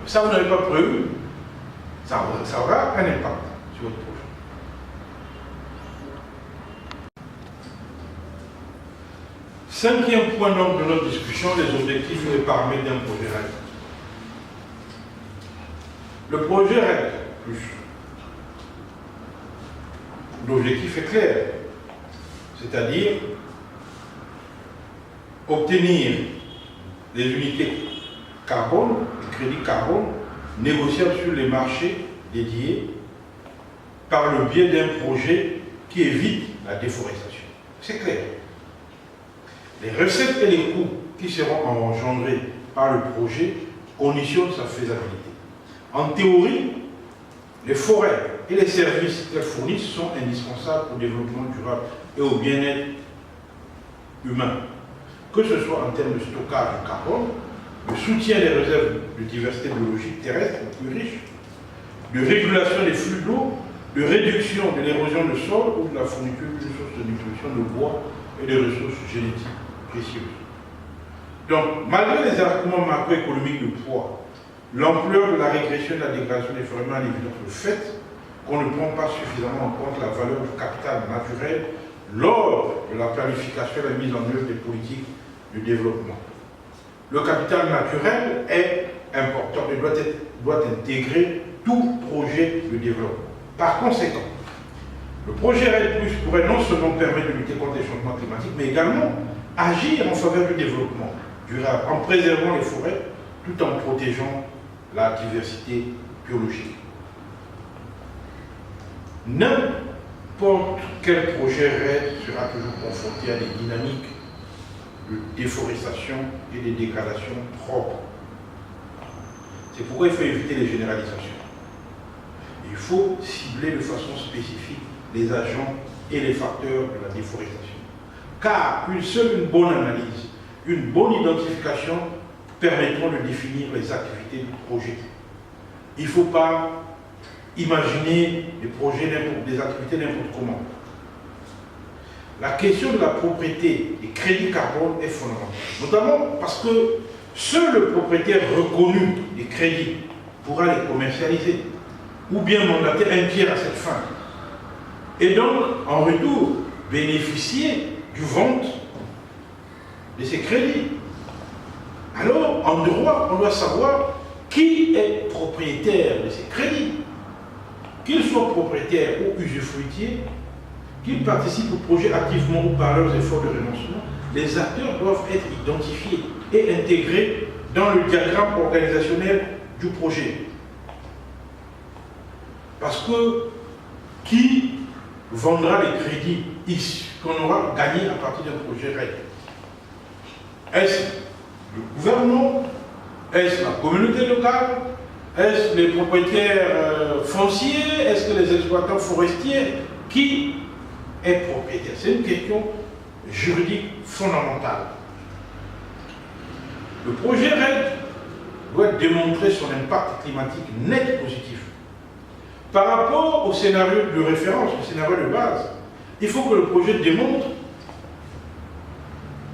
A: ça vous n'avez pas prévu, ça aura un impact sur votre projet. Cinquième point donc de notre discussion, les objectifs et les paramètres d'un projet RED. Le projet RED, l'objectif est clair, c'est-à-dire obtenir des unités carbone, des crédits carbone, négociables sur les marchés dédiés par le biais d'un projet qui évite la déforestation. C'est clair. Les recettes et les coûts qui seront engendrés par le projet conditionnent sa faisabilité. En théorie, les forêts et les services qu'elles fournissent sont indispensables au développement durable et au bien-être humain, que ce soit en termes de stockage de carbone, de soutien des réserves de diversité biologique terrestre plus riches, de régulation des flux d'eau, de réduction de l'érosion du sol ou de la fourniture d'une source de nutrition de bois et de ressources génétiques précieuses. Donc, malgré les arguments macroéconomiques de poids, l'ampleur de la régression et de la dégradation des forêts met en évidence le fait qu'on ne prend pas suffisamment en compte la valeur du capital naturel lors de la planification et la mise en œuvre des politiques de développement. Le capital naturel est important et doit intégrer tout projet de développement. Par conséquent, le projet RED+ pourrait non seulement permettre de lutter contre les changements climatiques, mais également agir en faveur du développement durable en préservant les forêts tout en protégeant la diversité biologique. N'importe quel projet RED sera toujours confronté à des dynamiques de déforestation et de dégradation propres. C'est pourquoi il faut éviter les généralisations. Il faut cibler de façon spécifique les agents et les facteurs de la déforestation. Car une bonne analyse, une bonne identification permettront de définir les activités du projet. Il ne faut pas imaginer des projets, des activités n'importe comment. La question de la propriété des crédits carbone est fondamentale, notamment parce que seul le propriétaire reconnu des crédits pourra les commercialiser ou bien mandater un tiers à cette fin. Et donc, en retour, bénéficier du vente de ces crédits. Alors, en droit, on doit savoir qui est propriétaire de ces crédits. Qu'ils soient propriétaires ou usufruitiers, qu'ils participent au projet activement ou par leurs efforts de renoncement, les acteurs doivent être identifiés et intégrés dans le diagramme organisationnel du projet. Parce que qui vendra les crédits qu'on aura gagnés à partir d'un projet RED? Est-ce le gouvernement? Est-ce la communauté locale? Est-ce les propriétaires fonciers? Est-ce que les exploitants forestiers? Qui est propriétaire? C'est une question juridique fondamentale. Le projet RED doit démontrer son impact climatique net positif. Par rapport au scénario de référence, au scénario de base, il faut que le projet démontre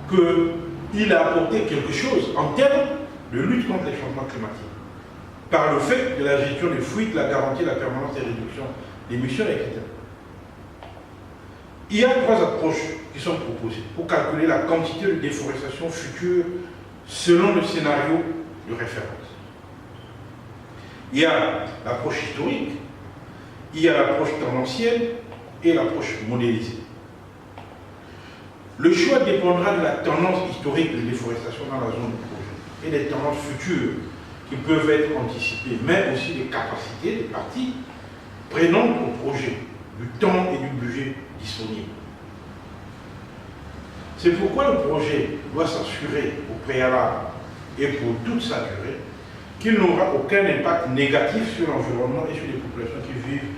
A: qu'il a apporté quelque chose en termes de lutte contre les changements climatiques. Par le fait de la gestion des fuites, la garantie, la permanence des réductions d'émissions, etc. Il y a trois approches qui sont proposées pour calculer la quantité de déforestation future selon le scénario de référence. Il y a l'approche historique, il y a l'approche tendancielle et l'approche modélisée. Le choix dépendra de la tendance historique de déforestation dans la zone du projet et des tendances futures qui peuvent être anticipées, mais aussi des capacités des parties prenantes au projet, du temps et du budget disponible. C'est pourquoi le projet doit s'assurer au préalable et pour toute sa durée qu'il n'aura aucun impact négatif sur l'environnement et sur les populations qui vivent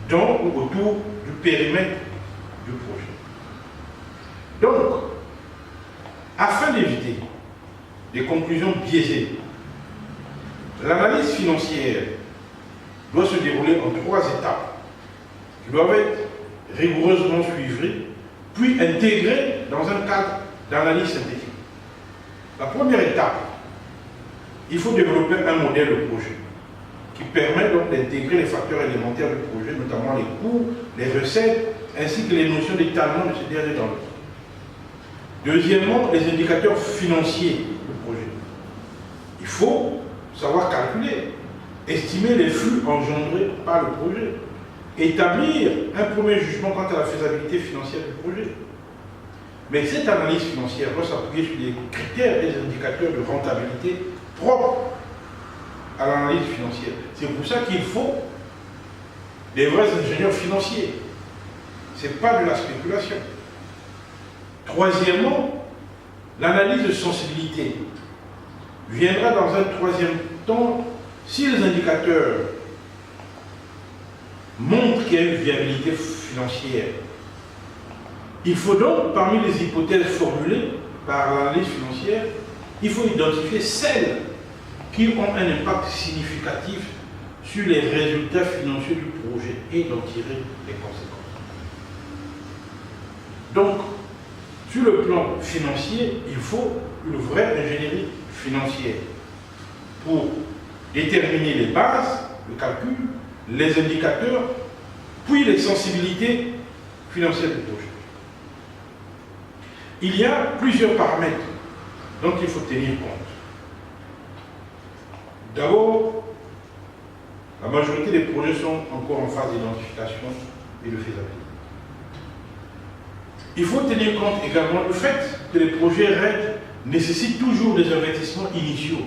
A: dans ou autour du périmètre du projet. Donc, afin d'éviter des conclusions biaisées. L'analyse financière doit se dérouler en 3 étapes qui doivent être rigoureusement suivies, puis intégrées dans un cadre d'analyse synthétique. La première étape, il faut développer un modèle de projet qui permet donc d'intégrer les facteurs élémentaires du projet, notamment les coûts, les recettes, ainsi que les notions d'étalement de ce dernier dans le temps. Deuxièmement, les indicateurs financiers du projet. Il faut savoir calculer, estimer les flux engendrés par le projet, établir un premier jugement quant à la faisabilité financière du projet. Mais cette analyse financière doit s'appuyer sur des critères et des indicateurs de rentabilité propres à l'analyse financière. C'est pour ça qu'il faut des vrais ingénieurs financiers. Ce n'est pas de la spéculation. Troisièmement, l'analyse de sensibilité viendra dans un troisième temps si les indicateurs montrent qu'il y a une viabilité financière. Il faut donc, parmi les hypothèses formulées par l'analyse financière, il faut identifier celles qui ont un impact significatif sur les résultats financiers du projet et d'en tirer les conséquences. Donc, sur le plan financier, il faut une vraie ingénierie financière pour déterminer les bases, le calcul, les indicateurs, puis les sensibilités financières du projet. Il y a plusieurs paramètres dont il faut tenir compte. D'abord, la majorité des projets sont encore en phase d'identification et de faisabilité. Il faut tenir compte également du fait que les projets RED nécessitent toujours des investissements initiaux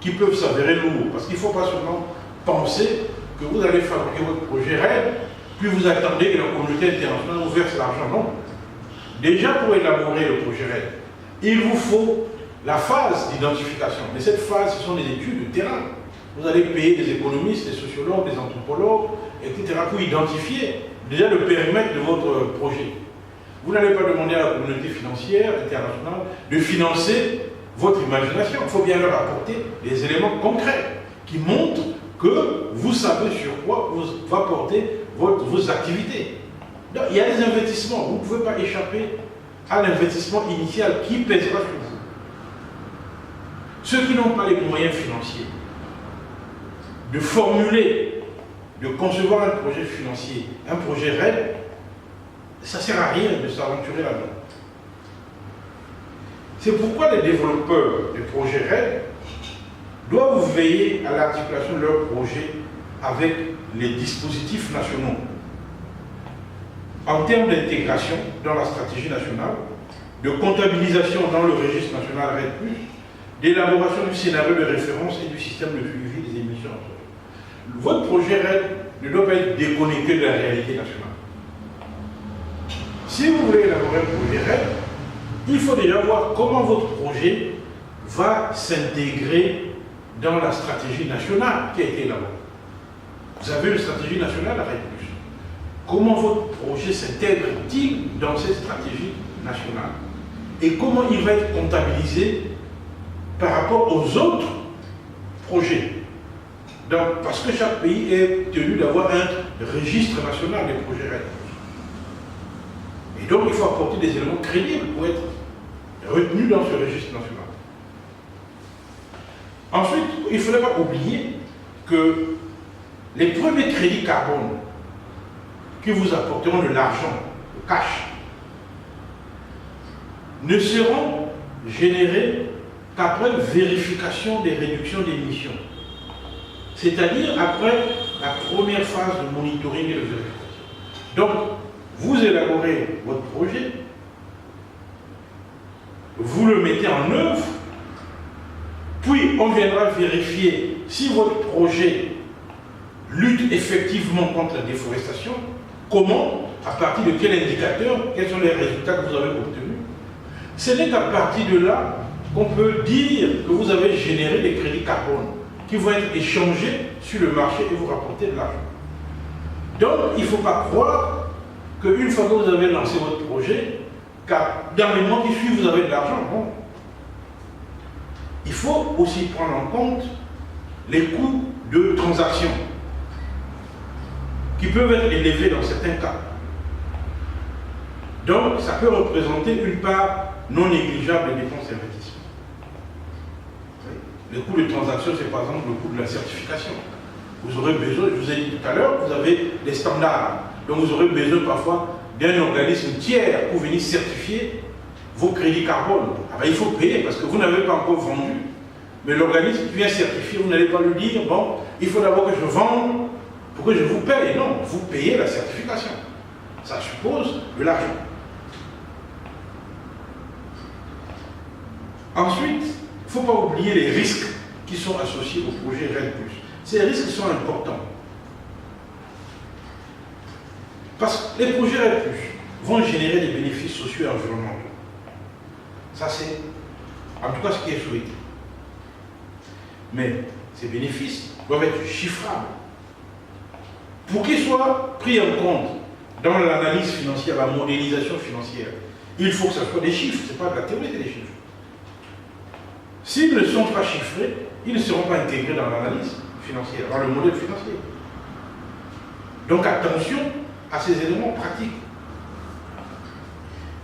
A: qui peuvent s'avérer lourds. Parce qu'il ne faut pas seulement penser que vous allez fabriquer votre projet RED, puis vous attendez que la communauté internationale vous verse l'argent. Non. Déjà, pour élaborer le projet RED, il vous faut la phase d'identification. Mais cette phase, ce sont des études de terrain. Vous allez payer des économistes, des sociologues, des anthropologues, etc. pour identifier déjà le périmètre de votre projet. Vous n'allez pas demander à la communauté financière internationale de financer votre imagination. Il faut bien leur apporter des éléments concrets qui montrent que vous savez sur quoi va porter vos activités. Donc, il y a des investissements. Vous ne pouvez pas échapper à l'investissement initial qui pèsera sur vous. Ceux qui n'ont pas les moyens financiers de formuler, de concevoir un projet financier, un projet RED, ça ne sert à rien de s'aventurer là-dedans. C'est pourquoi les développeurs de projets RED doivent veiller à l'articulation de leur projet avec les dispositifs nationaux en termes d'intégration dans la stratégie nationale, de comptabilisation dans le registre national RED+, d'élaboration du scénario de référence et du système de suivi des émissions. Votre projet RED ne doit pas être déconnecté de la réalité nationale. Si vous voulez élaborer un projet RED, il faut déjà voir comment votre projet va s'intégrer dans la stratégie nationale qui a été élaborée. Vous avez une stratégie nationale RED+. Comment votre projet s'intègre-t-il dans cette stratégie nationale? Et comment il va être comptabilisé par rapport aux autres projets? Donc, parce que chaque pays est tenu d'avoir un registre national des projets RED+. Et donc, il faut apporter des éléments crédibles pour être retenu dans ce registre national. Ensuite, il ne faudrait pas oublier que les premiers crédits carbone qui vous apporteront de l'argent, le cash, ne seront générés qu'après vérification des réductions d'émissions. C'est-à-dire après la première phase de monitoring et de vérification. Donc, vous élaborez votre projet, vous le mettez en œuvre, puis on viendra vérifier si votre projet lutte effectivement contre la déforestation, comment, à partir de quel indicateur, quels sont les résultats que vous avez obtenus. Ce n'est qu'à partir de là qu'on peut dire que vous avez généré des crédits carbone qui vont être échangés sur le marché et vous rapporter de l'argent. Donc, il ne faut pas croire qu'une fois que vous avez lancé votre projet, car dans les mois qui suivent, vous avez de l'argent. Non. il faut aussi prendre en compte les coûts de transaction qui peuvent être élevés dans certains cas. Donc, ça peut représenter une part non négligeable des dépenses d'investissement. Le coût de transaction, c'est par exemple le coût de la certification. Vous aurez besoin, je vous ai dit tout à l'heure, vous avez des standards. Donc, vous aurez besoin parfois d'un organisme tiers pour venir certifier vos crédits carbone. Ah ben, il faut payer parce que vous n'avez pas encore vendu. Mais l'organisme qui vient certifier, vous n'allez pas lui dire, bon, il faut d'abord que je vende pour que je vous paye. Non, vous payez la certification. Ça suppose de l'argent. Ensuite, il ne faut pas oublier les risques qui sont associés au projet RED+. Ces risques sont importants. Parce que les projets RED+, vont générer des bénéfices sociaux et environnementaux. Ça, c'est en tout cas ce qui est souhaité. Mais ces bénéfices doivent être chiffrables. Pour qu'ils soient pris en compte dans l'analyse financière, la modélisation financière, il faut que ce soit des chiffres, ce n'est pas de la théorie, c'est des chiffres. S'ils ne sont pas chiffrés, ils ne seront pas intégrés dans l'analyse financière, dans le modèle financier. Donc attention à ces éléments pratiques.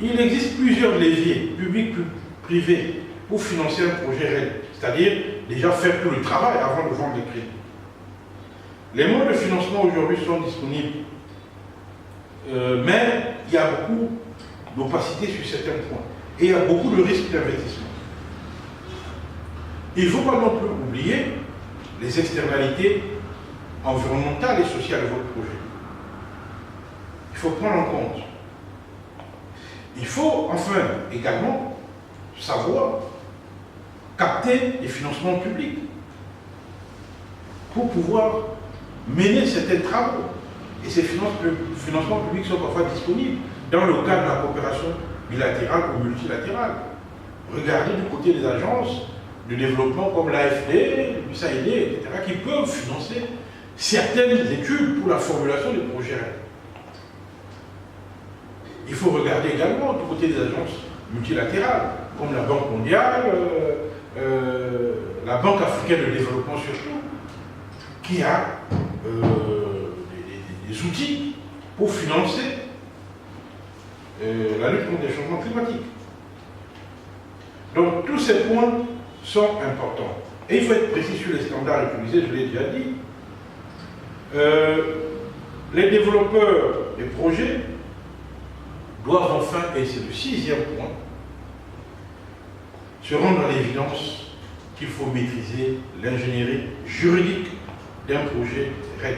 A: Il existe plusieurs leviers, publics, privés, pour financer un projet RED, c'est-à-dire déjà faire tout le travail avant de vendre les crédits. Les modes de financement aujourd'hui sont disponibles, mais il y a beaucoup d'opacité sur certains points et il y a beaucoup de risques d'investissement. Il ne faut pas non plus oublier les externalités environnementales et sociales de votre projet. Il faut prendre en compte. Il faut enfin également savoir capter les financements publics pour pouvoir mener certains travaux. Et ces financements publics sont parfois disponibles dans le cadre de la coopération bilatérale ou multilatérale. Regardez du côté des agences de développement comme l'AFD, l'USAID, etc., qui peuvent financer certaines études pour la formulation des projets. Il faut regarder également du côté des agences multilatérales, comme la Banque mondiale, la Banque africaine de développement surtout, qui a des outils pour financer la lutte contre les changements climatiques. Donc tous ces points sont importants. Et il faut être précis sur les standards utilisés, je l'ai déjà dit. Les développeurs des projets doivent enfin, et c'est le 6e point, se rendre à l'évidence qu'il faut maîtriser l'ingénierie juridique d'un projet RED+.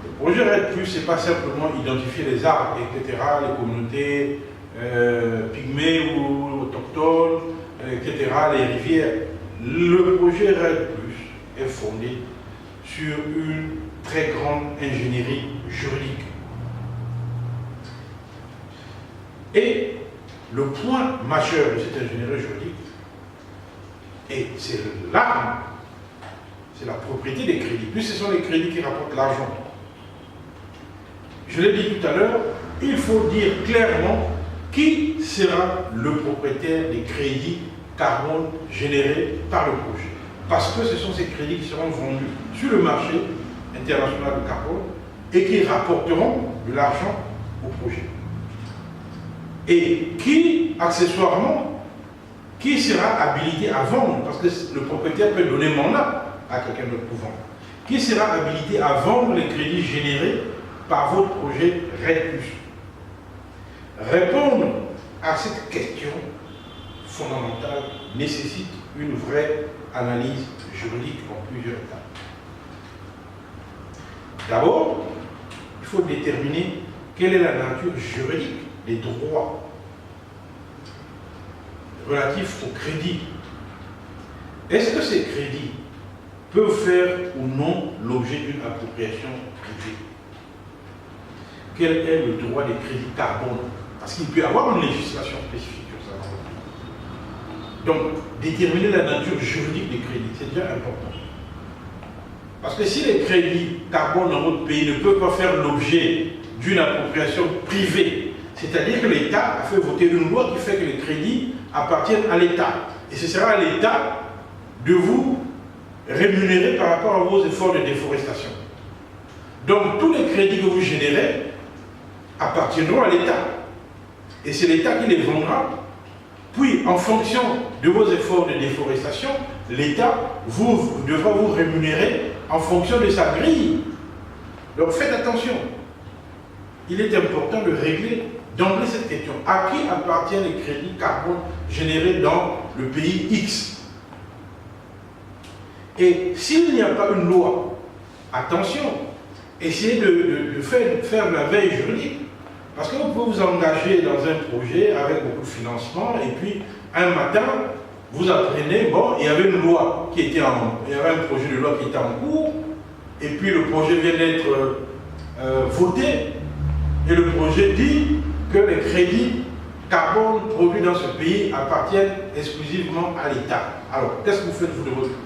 A: Le projet RED+, ce n'est pas simplement identifier les arbres, etc., les communautés pygmées ou autochtones, etc., les rivières. Le projet RED+, est fondé sur une très grande ingénierie juridique. Et le point majeur de cette ingénierie juridique, et c'est l'arme, c'est la propriété des crédits. Puis ce sont les crédits qui rapportent l'argent. Je l'ai dit tout à l'heure, il faut dire clairement qui sera le propriétaire des crédits carbone générés par le projet. Parce que ce sont ces crédits qui seront vendus sur le marché international de carbone et qui rapporteront de l'argent au projet. Et qui, accessoirement, qui sera habilité à vendre, parce que le propriétaire peut donner mandat à quelqu'un d'autre pour vendre, qui sera habilité à vendre les crédits générés par votre projet RED+. Répondre à cette question fondamentale nécessite une vraie analyse juridique en plusieurs étapes. D'abord, il faut déterminer quelle est la nature juridique des droits relatifs au crédit. Est-ce que ces crédits peuvent faire ou non l'objet d'une appropriation privée? Quel est le droit des crédits carbone? Parce qu'il peut y avoir une législation spécifique sur ça. Donc, déterminer la nature juridique des crédits, c'est déjà important. Parce que si les crédits carbone dans votre pays ne peuvent pas faire l'objet d'une appropriation privée, C'est-à-dire que l'État a fait voter une loi qui fait que les crédits appartiennent à l'État. Et ce sera à l'État de vous rémunérer par rapport à vos efforts de déforestation. Donc tous les crédits que vous générez appartiendront à l'État. Et c'est l'État qui les vendra. Puis, en fonction de vos efforts de déforestation, l'État devra vous rémunérer en fonction de sa grille. Donc faites attention. Il est important de régler d'emblée cette question. À qui appartiennent les crédits carbone générés dans le pays X? Et s'il n'y a pas une loi, attention, essayez de faire de la veille juridique. Parce que vous pouvez vous engager dans un projet avec beaucoup de financement et puis un matin, vous apprenez, bon, il y avait une loi qui était il y avait un projet de loi qui était en cours et puis le projet vient d'être voté et le projet dit que les crédits carbone produits dans ce pays appartiennent exclusivement à l'État. Alors, qu'est-ce que vous faites vous de votre côté?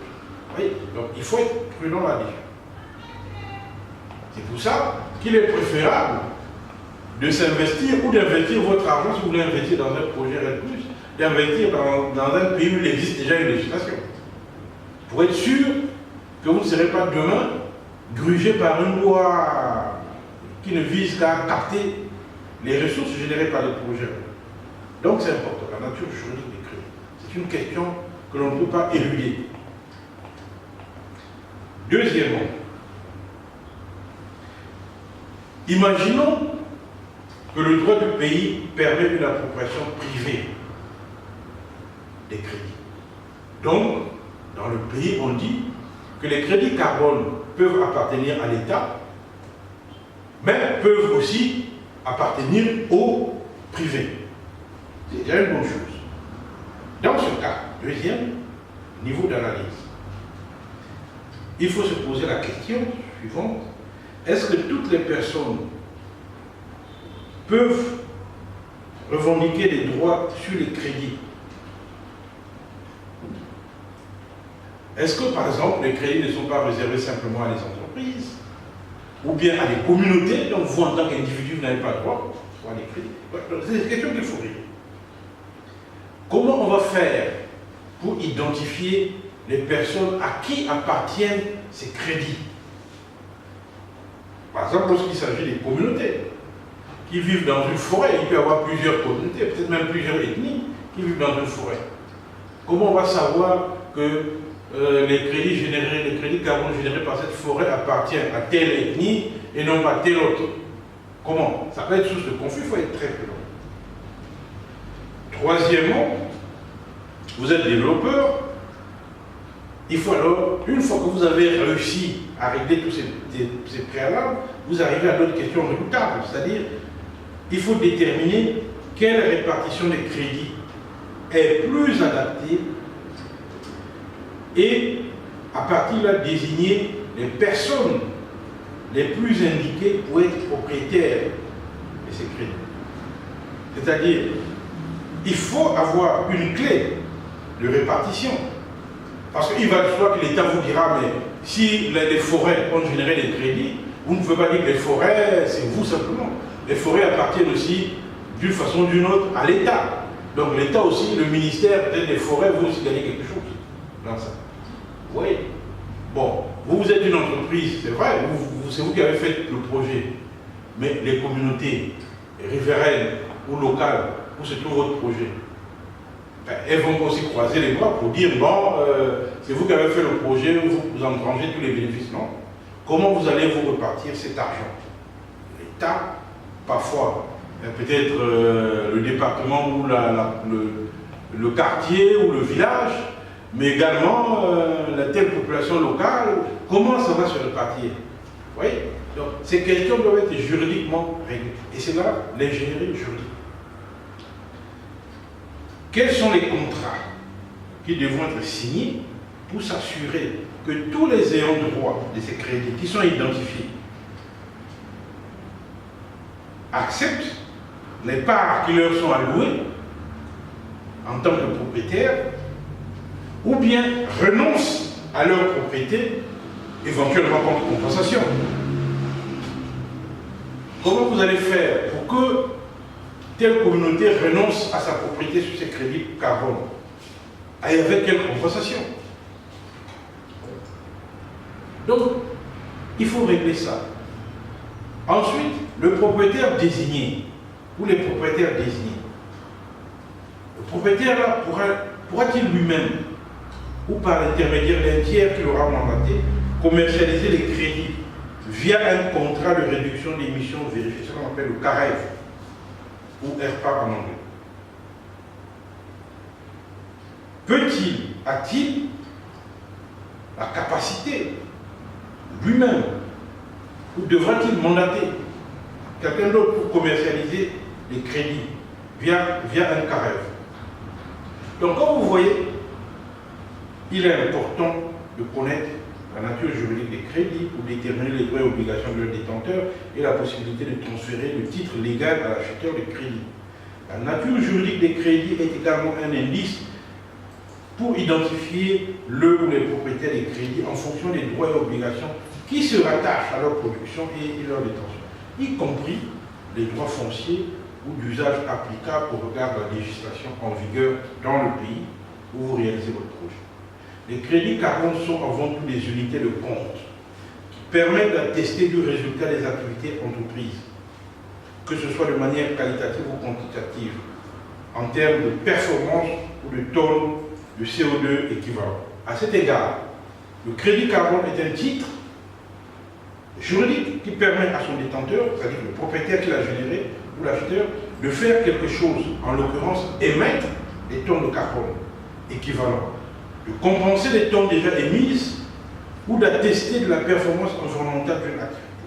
A: Oui, donc il faut être prudent là-dessus. C'est pour ça qu'il est préférable de s'investir ou d'investir votre argent, si vous voulez investir dans un projet RED+, d'investir dans un pays où il existe déjà une législation. Pour être sûr que vous ne serez pas demain grugé par une loi qui ne vise qu'à capter les ressources générées par les projets. Donc c'est important, la nature juridique des crédits. C'est une question que l'on ne peut pas éluder. Deuxièmement, imaginons que le droit du pays permet une appropriation privée des crédits. Donc, dans le pays, on dit que les crédits carbone peuvent appartenir à l'État, mais peuvent aussi appartenir au privé. C'est déjà une bonne chose. Dans ce cas, deuxième niveau d'analyse, il faut se poser la question suivante. Est-ce que toutes les personnes peuvent revendiquer des droits sur les crédits? Est-ce que, par exemple, les crédits ne sont pas réservés simplement à des entreprises ou bien à des communautés, donc vous, en tant qu'individu, vous n'avez pas le droit à des crédits? C'est des questions qu'il faut régler. Comment on va faire pour identifier les personnes à qui appartiennent ces crédits? Par exemple, lorsqu'il s'agit des communautés qui vivent dans une forêt, il peut y avoir plusieurs communautés, peut-être même plusieurs ethnies qui vivent dans une forêt. Comment on va savoir que les crédits carbone générés par cette forêt appartiennent à telle ethnie et non pas à telle autre? Comment? Ça peut être source de conflit, il faut être très prudent. Troisièmement, vous êtes développeur, il faut alors, une fois que vous avez réussi à régler tous ces préalables, vous arrivez à d'autres questions redoutables, c'est-à-dire il faut déterminer quelle répartition des crédits est plus adaptée et à partir de là désigner les personnes les plus indiquées pour être propriétaires de ces crédits. C'est-à-dire, il faut avoir une clé de répartition. Parce qu'il va de soi que l'État vous dira, mais si les forêts ont généré des crédits, vous ne pouvez pas dire que les forêts, c'est vous simplement. Les forêts appartiennent aussi, d'une façon ou d'une autre, à l'État. Donc l'État aussi, le ministère peut-être des forêts, vous aussi gagner quelque chose dans ça. Oui. Bon, vous êtes une entreprise, c'est vrai, c'est vous qui avez fait le projet. Mais les communautés riveraines ou locales, où se trouve votre projet, elles vont aussi croiser les bras pour dire, bon, c'est vous qui avez fait le projet, vous engrangez tous les bénéfices, non? Comment vous allez vous repartir cet argent? L'État, parfois, peut-être le département ou le quartier ou le village, mais également la telle population locale, comment ça va se répartir? Vous voyez? Donc, ces questions doivent être juridiquement réglées. Et c'est là l'ingénierie juridique. Quels sont les contrats qui devront être signés pour s'assurer que tous les ayants droit de ces crédits qui sont identifiés acceptent les parts qui leur sont allouées en tant que propriétaires ou bien renoncent à leur propriété, éventuellement contre compensation? Comment vous allez faire pour que telle communauté renonce à sa propriété sur ses crédits carbone. Et avec quelle compensation? Donc, il faut régler ça. Ensuite, le propriétaire désigné, ou les propriétaires désignés. Le propriétaire là pourra-t-il lui-même, ou par l'intermédiaire d'un tiers qui l'aura mandaté, commercialiser les crédits via un contrat de réduction d'émissions vérifié, ce qu'on appelle le CAREV, ou RPA en anglais. A-t-il la capacité lui-même, ou devra-t-il mandater quelqu'un d'autre pour commercialiser les crédits via un CAREV? Donc, comme vous voyez, il est important de connaître la nature juridique des crédits pour déterminer les droits et obligations de leur détenteur et la possibilité de transférer le titre légal à l'acheteur de crédit. La nature juridique des crédits est également un indice pour identifier le ou les propriétaires des crédits en fonction des droits et obligations qui se rattachent à leur production et leur détention, y compris les droits fonciers ou d'usage applicables au regard de la législation en vigueur dans le pays où vous réalisez votre projet. Les crédits carbone sont avant tout des unités de compte qui permettent d'attester du résultat des activités entreprises, que ce soit de manière qualitative ou quantitative, en termes de performance ou de tonnes de CO2 équivalent. À cet égard, le crédit carbone est un titre juridique qui permet à son détenteur, c'est-à-dire le propriétaire qui l'a généré ou l'acheteur, de faire quelque chose, en l'occurrence émettre des tonnes de carbone équivalent, de compenser les tonnes déjà émises ou d'attester de la performance environnementale d'une activité.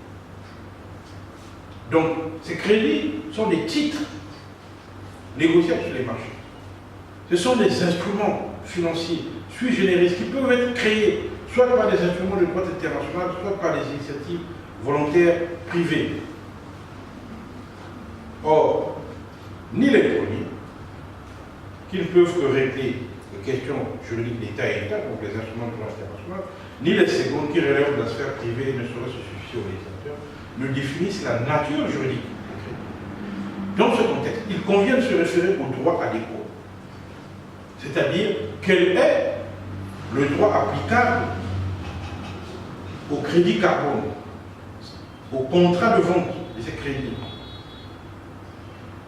A: Donc, ces crédits sont des titres négociables sur les marchés. Ce sont des instruments financiers sui generis qui peuvent être créés soit par des instruments de droit international, soit par des initiatives volontaires privées. Or, ni les premiers, qui ne peuvent que régler les questions juridiques d'État et État, donc les instruments de droit international, ni les secondes qui relèvent de la sphère privée et ne sauraient se suffire aux législateurs, ne définissent la nature juridique des crédits. Dans ce contexte, il convient de se référer au droit adéquat, c'est-à-dire quel est le droit applicable au crédit carbone, au contrat de vente de ces crédits.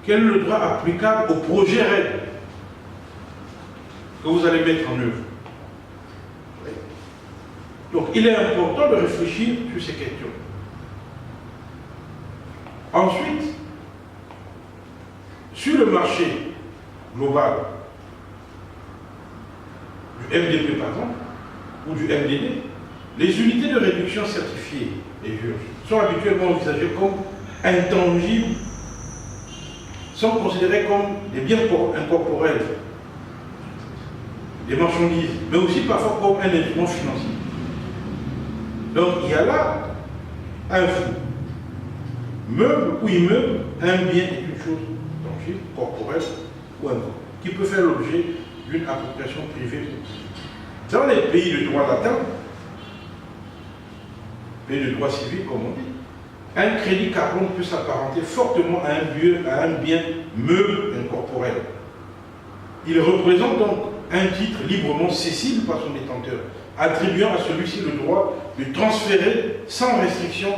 A: Quel est le droit applicable au projet RED que vous allez mettre en œuvre? Donc, il est important de réfléchir sur ces questions. Ensuite, sur le marché global du MDP, par exemple, ou du MDD, les unités de réduction certifiées, les JURS, sont habituellement envisagées comme intangibles, sont considérées comme des biens incorporels, des marchandises, mais aussi parfois comme un instrument financier. Donc il y a là un flou. Meuble ou immeuble, un bien est une chose tangible, corporelle ou incorporelle, qui peut faire l'objet d'une appropriation privée. Dans les pays de droit latin, pays de droit civil comme on dit, un crédit carbone peut s'apparenter fortement à un bien meuble incorporel. Il représente donc un titre librement cessible par son détenteur, attribuant à celui-ci le droit de transférer sans restriction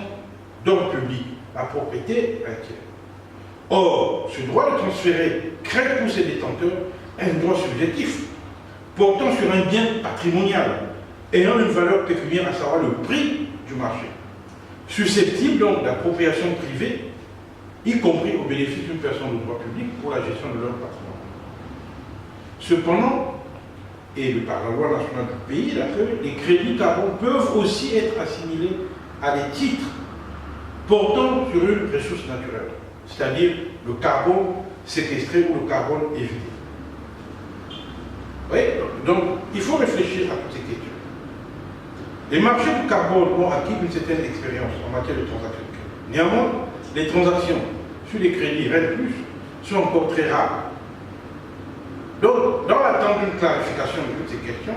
A: d'ordre public la propriété à un tiers. Or, ce droit de transférer crée pour ses détenteurs un droit subjectif portant sur un bien patrimonial ayant une valeur pécuniaire, à savoir le prix du marché, susceptible donc d'appropriation privée, y compris au bénéfice d'une personne de droit public pour la gestion de leur patrimoine. Cependant, et par la loi nationale du pays, les crédits carbone peuvent aussi être assimilés à des titres portant sur une ressource naturelle, c'est-à-dire le carbone séquestré ou le carbone évité. Oui, donc il faut réfléchir à toutes ces questions. Les marchés du carbone ont acquis une certaine expérience en matière de transactions de crédit. Néanmoins, les transactions sur les crédits RED+, sont encore très rares. Donc, dans l'attente d'une clarification de toutes ces questions,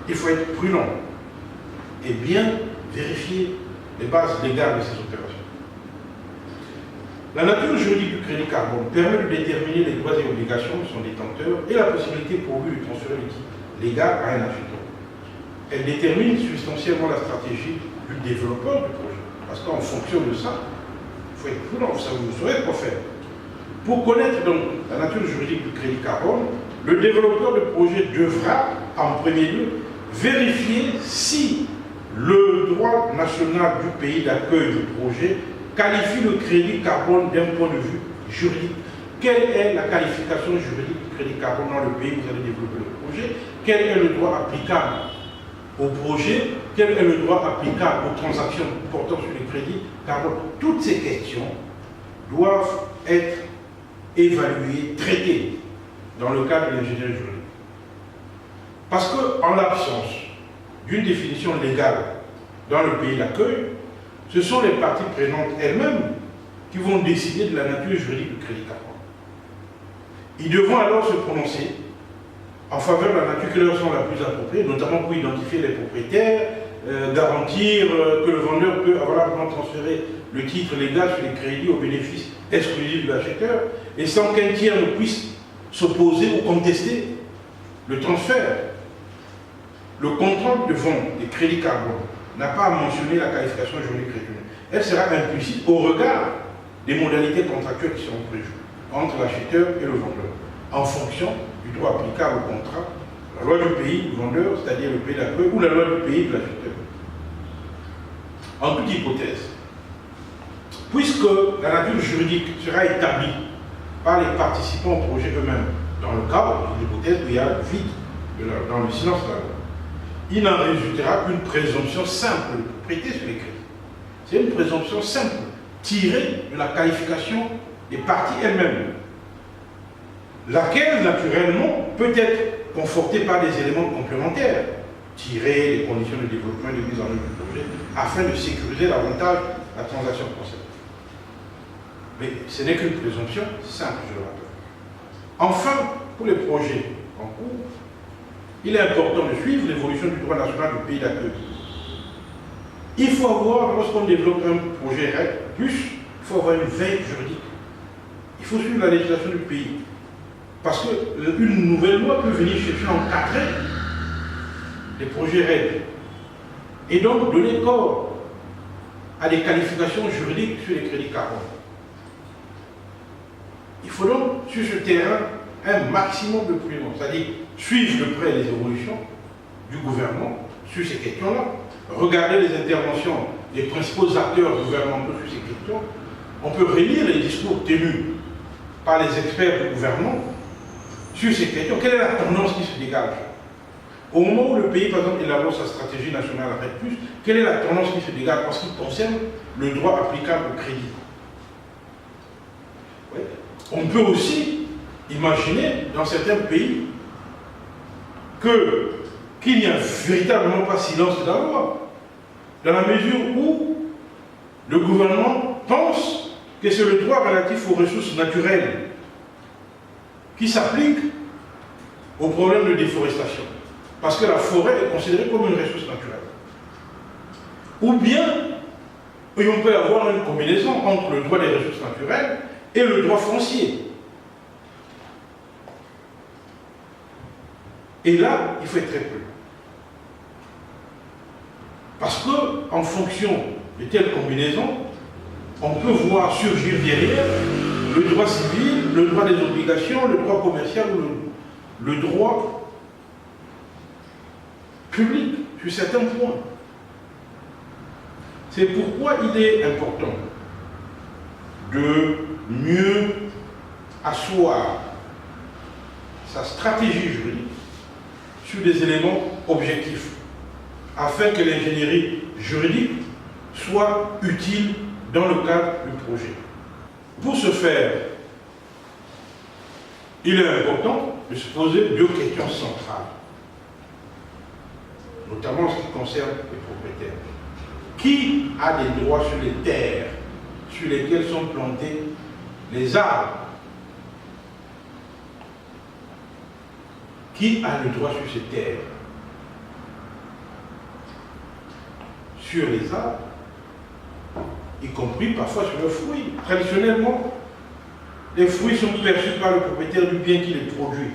A: il faut être prudent et bien vérifier les bases légales de ces opérations. La nature juridique du crédit carbone permet de déterminer les droits et obligations de son détenteur et la possibilité pour lui de transférer le titre légal à un acheteur. Elle détermine substantiellement la stratégie du développeur du projet. Parce qu'en fonction de ça, il faut être prudent, vous saurez quoi faire. Pour connaître donc la nature juridique du crédit carbone, le développeur de projet devra, en premier lieu, vérifier si le droit national du pays d'accueil du projet qualifie le crédit carbone d'un point de vue juridique. Quelle est la qualification juridique du crédit carbone dans le pays où vous allez développer le projet? Quel est le droit applicable au projet? Quel est le droit applicable aux transactions portant sur les crédits carbone? Toutes ces questions doivent être évaluées, traitées dans le cadre de l'ingénierie juridique. Parce qu'en l'absence d'une définition légale dans le pays d'accueil, ce sont les parties prenantes elles-mêmes qui vont décider de la nature juridique du crédit carbone. Ils devront alors se prononcer en faveur de la nature qui leur semble la plus appropriée, notamment pour identifier les propriétaires, garantir que le vendeur peut valablement transférer le titre légal sur les crédits au bénéfice exclusif de l'acheteur, et sans qu'un tiers ne puisse s'opposer ou contester le transfert. Le contrat de vente des crédits carbone n'a pas à mentionner la qualification juridique retenue. Elle sera implicite au regard des modalités contractuelles qui seront prévues entre l'acheteur et le vendeur, en fonction du droit applicable au contrat, la loi du pays du vendeur, c'est-à-dire le pays d'accueil, ou la loi du pays de l'acheteur. En toute hypothèse, puisque la nature juridique sera établie par les participants au projet eux-mêmes, dans le cadre d'une hypothèse où il y a le vide, dans le silence de la loi, il n'en résultera qu'une présomption simple de propriété sur les crédits. C'est une présomption simple, tirée de la qualification des parties elles-mêmes, laquelle, naturellement, peut être confortée par des éléments complémentaires, tirer les conditions de développement et de mise en œuvre du projet, afin de sécuriser davantage la transaction concernée. Mais ce n'est qu'une présomption simple, je le rappelle. Enfin, pour les projets en cours, il est important de suivre l'évolution du droit national du pays d'accueil. Il faut avoir, lorsqu'on développe un projet REC, il faut avoir une veille juridique. Il faut suivre la législation du pays. Parce qu'une nouvelle loi peut venir chercher à encadrer les projets REC et donc donner corps à des qualifications juridiques sur les crédits carbone. Il faut donc, sur ce terrain, un maximum de prudence, c'est-à-dire suivre de près les évolutions du gouvernement sur ces questions-là, regarder les interventions des principaux acteurs gouvernementaux sur ces questions. On peut relire les discours tenus par les experts du gouvernement sur ces questions. Quelle est la tendance qui se dégage? Au moment où le pays, par exemple, élabore sa stratégie nationale REC+, quelle est la tendance qui se dégage en ce qui concerne le droit applicable au crédit? Ouais. On peut aussi imaginer, dans certains pays, qu'il n'y a véritablement pas silence de la loi, dans la mesure où le gouvernement pense que c'est le droit relatif aux ressources naturelles qui s'applique au problème de déforestation, parce que la forêt est considérée comme une ressource naturelle. Ou bien, on peut avoir une combinaison entre le droit des ressources naturelles et le droit foncier. Et là, il faut être très prudent. Parce qu'en fonction de telles combinaisons, on peut voir surgir derrière le droit civil, le droit des obligations, le droit commercial ou le droit public sur certains points. C'est pourquoi il est important de mieux asseoir sa stratégie juridique sur des éléments objectifs, afin que l'ingénierie juridique soit utile dans le cadre du projet. Pour ce faire, il est important de se poser deux questions centrales, notamment en ce qui concerne les propriétaires. Qui a des droits sur les terres sur lesquelles sont plantés les arbres? Qui a le droit sur ces terres? Sur les arbres, y compris parfois sur leurs fruits. Traditionnellement, les fruits sont perçus par le propriétaire du bien qui les produit,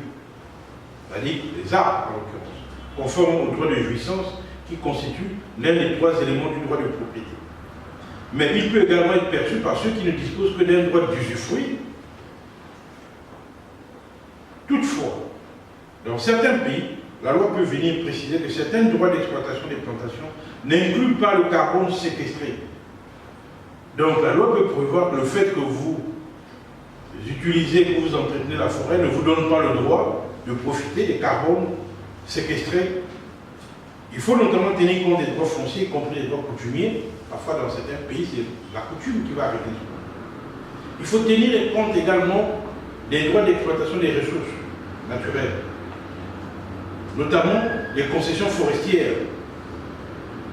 A: c'est-à-dire les arbres en l'occurrence, conformément au droit de jouissance qui constitue l'un des 3 éléments du droit de propriété. Mais il peut également être perçu par ceux qui ne disposent que d'un droit d'usufruit. Toutefois, dans certains pays, la loi peut venir préciser que certains droits d'exploitation des plantations n'incluent pas le carbone séquestré. Donc la loi peut prévoir que le fait que vous utilisez, que vous entretenez la forêt, ne vous donne pas le droit de profiter des carbones séquestrés. Il faut notamment tenir compte des droits fonciers, y compris des droits coutumiers. Parfois dans certains pays, c'est la coutume qui va arrêter ça. Il faut tenir compte également des droits d'exploitation des ressources naturelles, notamment les concessions forestières.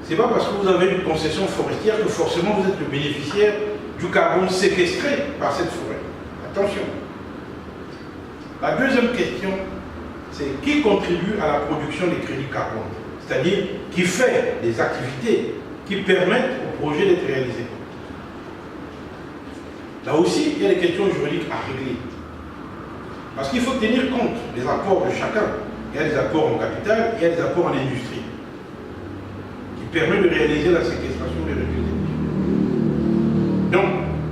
A: Ce n'est pas parce que vous avez une concession forestière que forcément vous êtes le bénéficiaire du carbone séquestré par cette forêt. Attention. La deuxième question, c'est qui contribue à la production des crédits carbone, c'est-à-dire qui fait des activités qui permettent au projet d'être réalisé. Là aussi, il y a des questions juridiques à régler. Parce qu'il faut tenir compte des apports de chacun. Il y a des apports en capital, il y a des apports en industrie, qui permettent de réaliser la séquestration des réduits d'émissions. Donc,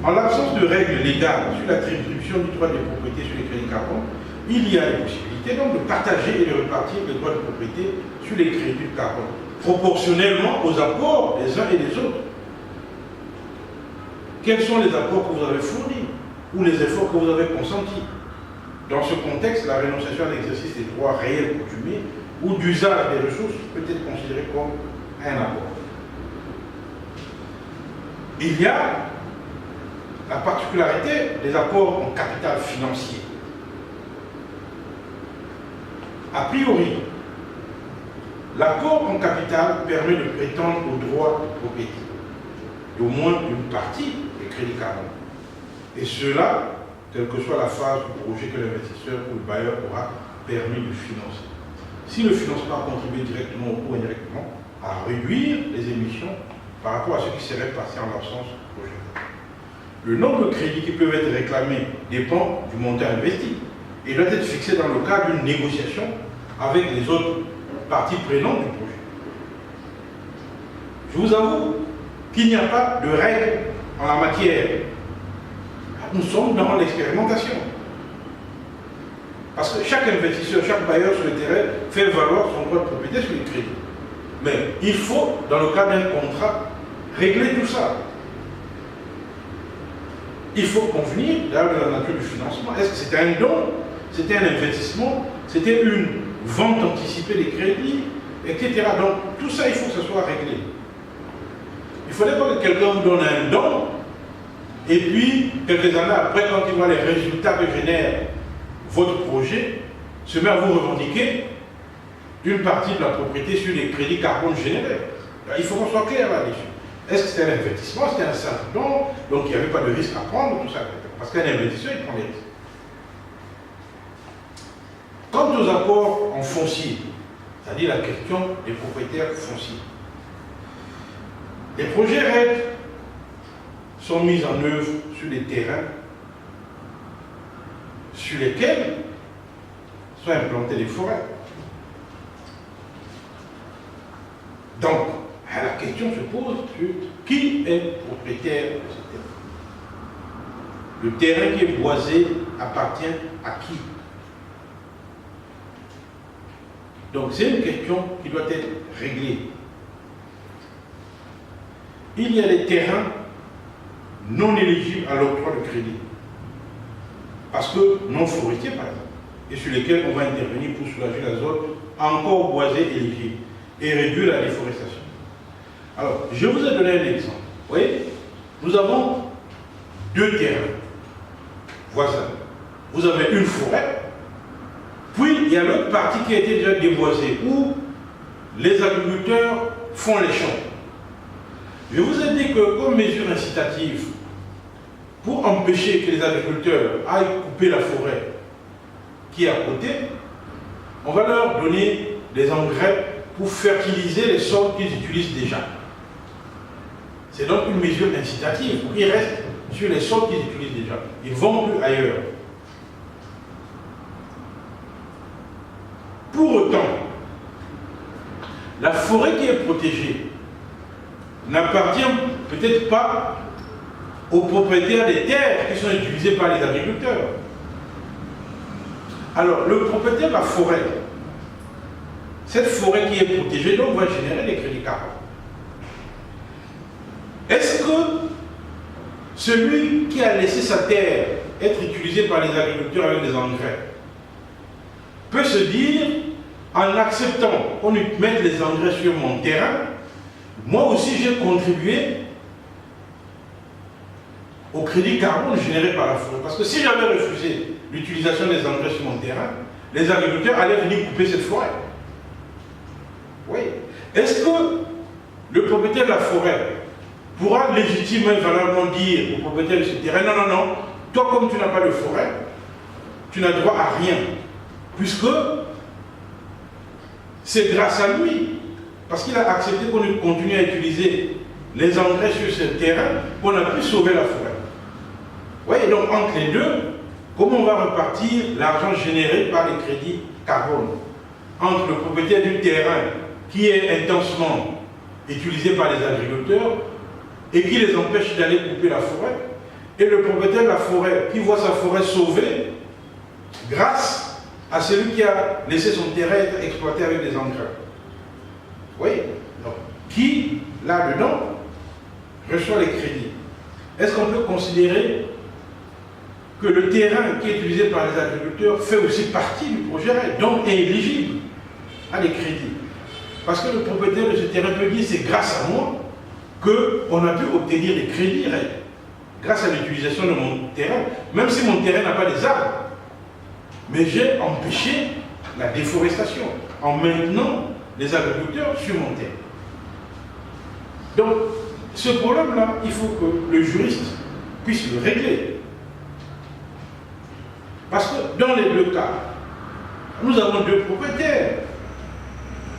A: en l'absence de règles légales sur l'attribution du droit de propriété sur les crédits carbone, il y a les possibilités donc de partager et de répartir les droits de propriété sur les crédits de carbone, proportionnellement aux apports des uns et des autres. Quels sont les apports que vous avez fournis ou les efforts que vous avez consentis? Dans ce contexte, la rénonciation à l'exercice des droits réels coutumiers ou d'usage des ressources peut être considérée comme un apport. Il y a la particularité des apports en capital financier. A priori, l'apport en capital permet de prétendre au droit de propriété d'au moins une partie des crédits carbone. Et cela, quelle que soit la phase du projet que l'investisseur ou le bailleur aura permis de financer. Si le financement a contribué directement ou indirectement à réduire les émissions par rapport à ce qui serait passé en l'absence du projet. Le nombre de crédits qui peuvent être réclamés dépend du montant investi et doit être fixé dans le cadre d'une négociation avec les autres parties prenantes du projet. Je vous avoue qu'il n'y a pas de règles en la matière. Nous sommes dans l'expérimentation. Parce que chaque investisseur, chaque bailleur sur le terrain fait valoir son droit de propriété sur les crédits. Mais il faut, dans le cadre d'un contrat, régler tout ça. Il faut convenir d'ailleurs de la nature du financement. Est-ce que c'était un don? C'était un investissement? C'était une vente anticipée des crédits? Etc. Donc tout ça, il faut que ce soit réglé. Il ne faudrait pas que quelqu'un vous donne un don et puis, quelques années après, quand il voit les résultats que génère votre projet, se met à vous revendiquer une partie de la propriété sur les crédits carbone générés. Il faut qu'on soit clair là-dessus. Est-ce que c'était un investissement? C'était un simple don? Donc il n'y avait pas de risque à prendre, tout ça. Parce qu'un investisseur, il prend des risques. Quant aux apports en foncier, c'est-à-dire la question des propriétaires fonciers, les projets RED sont mis en œuvre sur les terrains sur lesquels sont implantées les forêts. Donc, la question se pose sur qui est propriétaire de ce terrain. Le terrain qui est boisé appartient à qui? Donc, c'est une question qui doit être réglée. Il y a des terrains non éligibles à l'octroi de crédit, parce que non forestiers par exemple, et sur lesquels on va intervenir pour soulager la zone encore boisée éligible et réduire la déforestation. Alors, je vous ai donné un exemple. Vous voyez, nous avons deux terrains voisins. Vous avez une forêt, puis il y a l'autre partie qui a été déjà déboisée, où les agriculteurs font les champs. Je vous ai dit que comme mesure incitative, pour empêcher que les agriculteurs aillent couper la forêt qui est à côté, on va leur donner des engrais pour fertiliser les sols qu'ils utilisent déjà. C'est donc une mesure incitative pour qu'ils restent sur les sols qu'ils utilisent déjà. Ils ne vont plus ailleurs. Pour autant, la forêt qui est protégée n'appartient peut-être pas aux propriétaires des terres qui sont utilisées par les agriculteurs. Alors, le propriétaire de la forêt, cette forêt qui est protégée, donc, va générer des crédits carbone. Est-ce que celui qui a laissé sa terre être utilisée par les agriculteurs avec des engrais peut se dire, en acceptant qu'on mette les engrais sur mon terrain, moi aussi j'ai contribué au crédit carbone généré par la forêt. Parce que si j'avais refusé l'utilisation des engrais sur mon terrain, les agriculteurs allaient venir couper cette forêt. Oui. Est-ce que le propriétaire de la forêt pourra légitimement et valablement dire au propriétaire de ce terrain, non, non, non, toi comme tu n'as pas de forêt, tu n'as droit à rien, puisque c'est grâce à lui, parce qu'il a accepté qu'on continue à utiliser les engrais sur ce terrain, qu'on a pu sauver la forêt. Oui, donc entre les deux, comment on va repartir l'argent généré par les crédits carbone entre le propriétaire du terrain qui est intensement utilisé par les agriculteurs et qui les empêche d'aller couper la forêt, et le propriétaire de la forêt qui voit sa forêt sauvée grâce à celui qui a laissé son terrain être exploité avec des engrais. Oui, donc qui, là-dedans, reçoit les crédits? Est-ce qu'on peut considérer que le terrain qui est utilisé par les agriculteurs fait aussi partie du projet RED, donc est éligible à des crédits? Parce que le propriétaire de ce terrain peut dire, c'est grâce à moi qu'on a pu obtenir des crédits RED, grâce à l'utilisation de mon terrain, même si mon terrain n'a pas des arbres. Mais j'ai empêché la déforestation en maintenant les agriculteurs sur mon terrain. Donc, ce problème-là, il faut que le juriste puisse le régler. Parce que dans les deux cas, nous avons deux propriétaires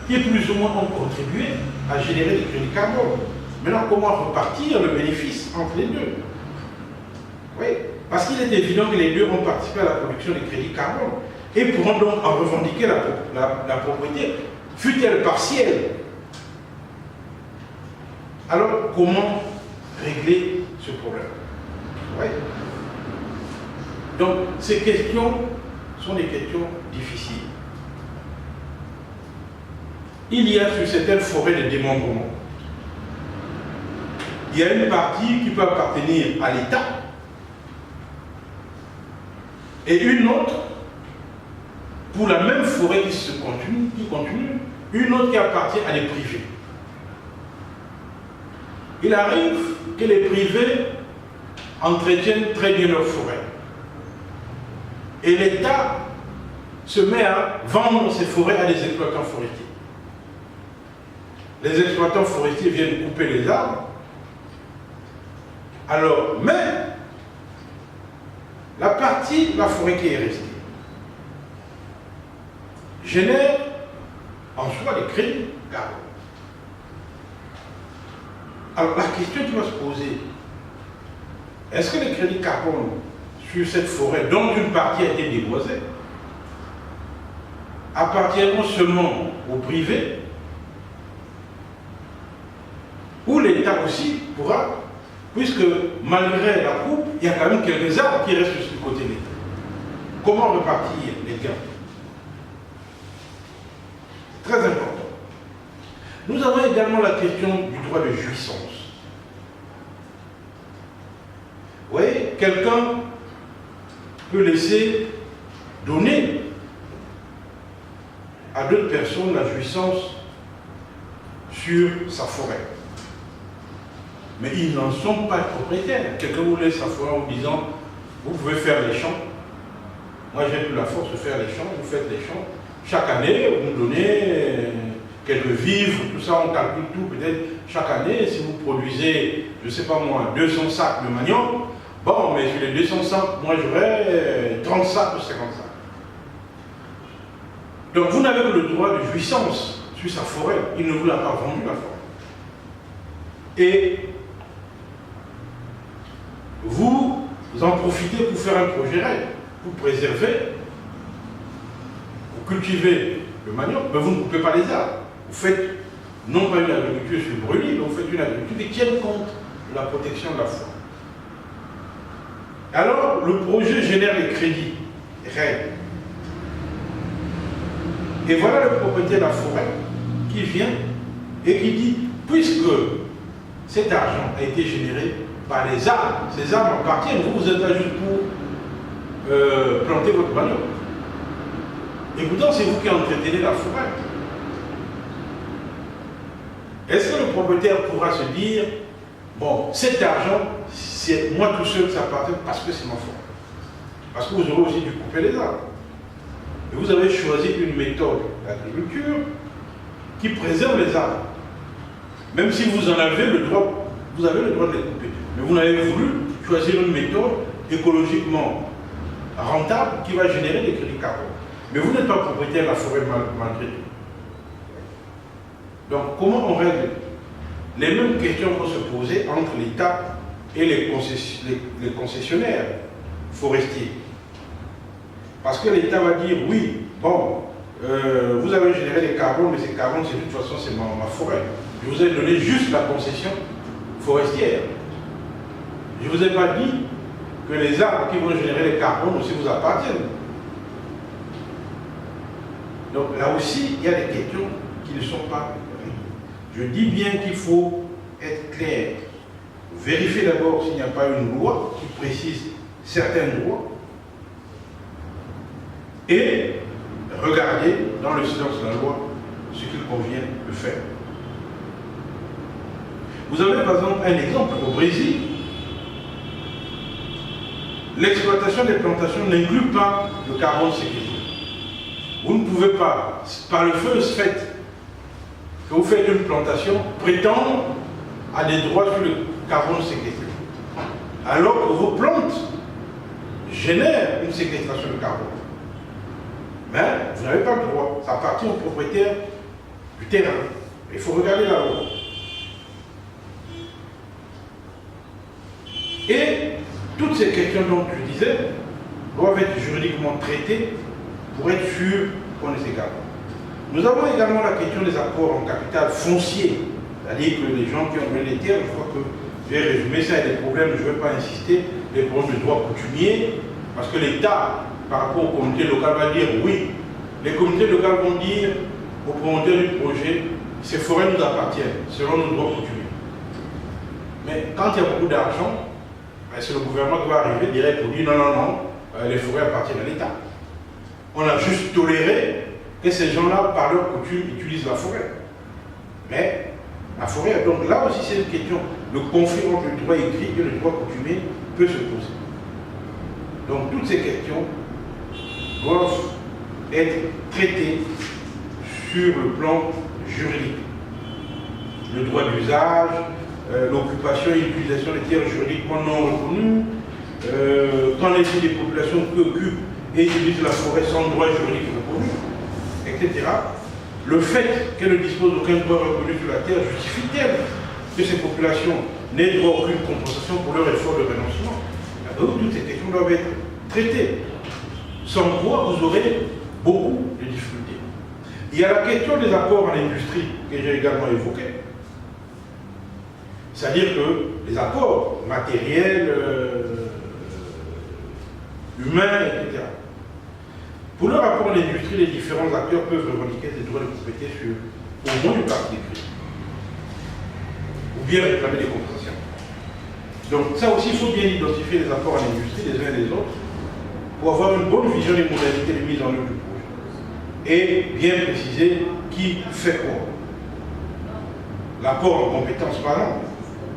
A: qui plus ou moins ont contribué à générer des crédits carbone. Maintenant, comment repartir le bénéfice entre les deux? Oui, parce qu'il est évident que les deux ont participé à la production des crédits carbone et pourront donc en revendiquer la propriété, fût-elle partielle. Alors, comment régler ce problème? Oui. Donc, ces questions sont des questions difficiles. Il y a sur certaines forêts des démembrements. Il y a une partie qui peut appartenir à l'État et une autre, pour la même forêt qui continue, une autre qui appartient à des privés. Il arrive que les privés entretiennent très bien leur forêt. Et l'État se met à vendre ces forêts à des exploitants forestiers. Les exploitants forestiers viennent couper les arbres. Alors, mais la forêt qui est restée, génère en soi des crédits carbone. Alors, la question qui va se poser, est-ce que les crédits carbone sur cette forêt, dont une partie a été déboisée, appartiendront seulement aux privés, ou l'État aussi pourra, puisque malgré la coupe, il y a quand même quelques arbres qui restent sur le côté de l'État. Comment repartir les gains? Très important. Nous avons également la question du droit de jouissance. Vous voyez, quelqu'un peut laisser donner à d'autres personnes la jouissance sur sa forêt. Mais ils n'en sont pas propriétaires. Quelqu'un vous laisse sa forêt en disant, vous pouvez faire les champs. Moi, j'ai plus la force de faire les champs, vous faites les champs. Chaque année, vous me donnez quelques vivres, tout ça, on calcule tout. Peut-être chaque année, si vous produisez, je ne sais pas moi, 200 sacs de manioc, bon, mais sur les 200 sacs, moi j'aurai 30 sacs ou 50 sacs. Donc vous n'avez que le droit de jouissance sur sa forêt. Il ne vous l'a pas vendu la forêt. Et vous en profitez pour faire un projet REC, pour préserver, pour cultiver le manioc, mais vous ne coupez pas les arbres. Vous faites non pas une agriculture sur brûlis, mais vous faites une agriculture qui tienne compte de la protection de la forêt. Alors, le projet génère les crédits, REC. Et voilà le propriétaire de la forêt qui vient et qui dit, puisque cet argent a été généré par les arbres, ces arbres appartiennent, vous êtes là juste pour planter votre manioc. Et pourtant, c'est vous qui entretenez la forêt. Est-ce que le propriétaire pourra se dire, bon, cet argent, c'est moi tout seul, ça appartient parce que c'est ma forêt. Parce que vous aurez aussi dû couper les arbres. Et vous avez choisi une méthode d'agriculture qui préserve les arbres. Même si vous en avez le droit, vous avez le droit de les couper. Mais vous n'avez voulu choisir une méthode écologiquement rentable qui va générer des crédits carbone. Mais vous n'êtes pas propriétaire de la forêt malgré tout. Donc comment on règle? Les mêmes questions vont se poser entre l'État et les concessionnaires forestiers. Parce que l'État va dire, oui, bon, vous avez généré des carbones, mais ces carbones, de toute façon, c'est ma forêt. Je vous ai donné juste la concession forestière. Je ne vous ai pas dit que les arbres qui vont générer les carbones aussi vous appartiennent. Donc là aussi, il y a des questions qui ne sont pas réglées. Je dis bien qu'il faut être clair. Vérifier d'abord s'il n'y a pas une loi qui précise certains droits et regarder dans le silence de la loi ce qu'il convient de faire. Vous avez par exemple un exemple au Brésil. L'exploitation des plantations n'inclut pas le carbone séquestré. Vous ne pouvez pas, par le feu fait que vous faites une plantation, prétendre à des droits sur le carbone séquestré. Alors que vos plantes génèrent une séquestration de carbone. Mais vous n'avez pas le droit. Ça appartient au propriétaire du terrain. Il faut regarder la loi. Et toutes ces questions dont je disais doivent être juridiquement traitées pour être sûr qu'on les égale. Nous avons également la question des accords en capital foncier, c'est-à-dire que les gens qui ont donné les terres, je crois que j'ai résumé ça, il y a des problèmes, je ne vais pas insister, des problèmes de droit coutumier, parce que l'État, par rapport aux communautés locales, va dire oui. Les communautés locales vont dire aux promoteurs du projet, ces forêts nous appartiennent, selon nos droits coutumiers. Mais quand il y a beaucoup d'argent, c'est le gouvernement qui va arriver direct pour dire non, les forêts appartiennent à l'État. On a juste toléré que ces gens-là, par leur coutume, utilisent la forêt. Mais la forêt, donc là aussi c'est une question. Le conflit entre le droit écrit et le droit coutumier peut se poser. Donc toutes ces questions doivent être traitées sur le plan juridique. Le droit d'usage, l'occupation et l'utilisation des terres juridiquement non reconnues, qu'en est-il des populations qui occupent et utilisent la forêt sans droit juridique reconnu, etc. Le fait qu'elles ne disposent d'aucun droit reconnu sur la terre justifie-t-elle que ces populations n'aient droit à aucune compensation pour leur effort de renoncement? Donc, toutes ces questions doivent être traitées. Sans quoi, vous aurez beaucoup de difficultés. Il y a la question des accords en industrie que j'ai également évoqué. C'est-à-dire que les accords matériels, humains, etc. Pour le rapport en industrie, les différents acteurs peuvent revendiquer des droits de propriété sur au moins une partie des crédits. Ou bien réclamer des compensations. Donc ça aussi, il faut bien identifier les accords en industrie les uns et les autres pour avoir une bonne vision des modalités de mise en œuvre du projet. Et bien préciser qui fait quoi. L'accord en compétences, par exemple,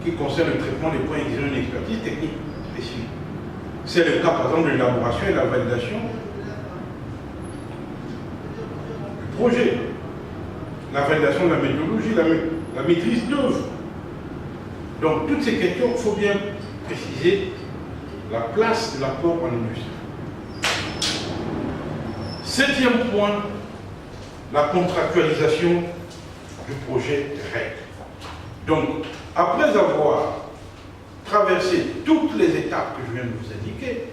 A: qui concerne le traitement des points exigeant une expertise technique spécifique. C'est le cas, par exemple, de l'élaboration et de la validation du projet. La validation de la méthodologie, la maîtrise d'œuvre. Donc, toutes ces questions, il faut bien préciser la place de l'accord en industrie. 7e point, la contractualisation du projet REC. Donc, après avoir traversé toutes les étapes que je viens de vous indiquer,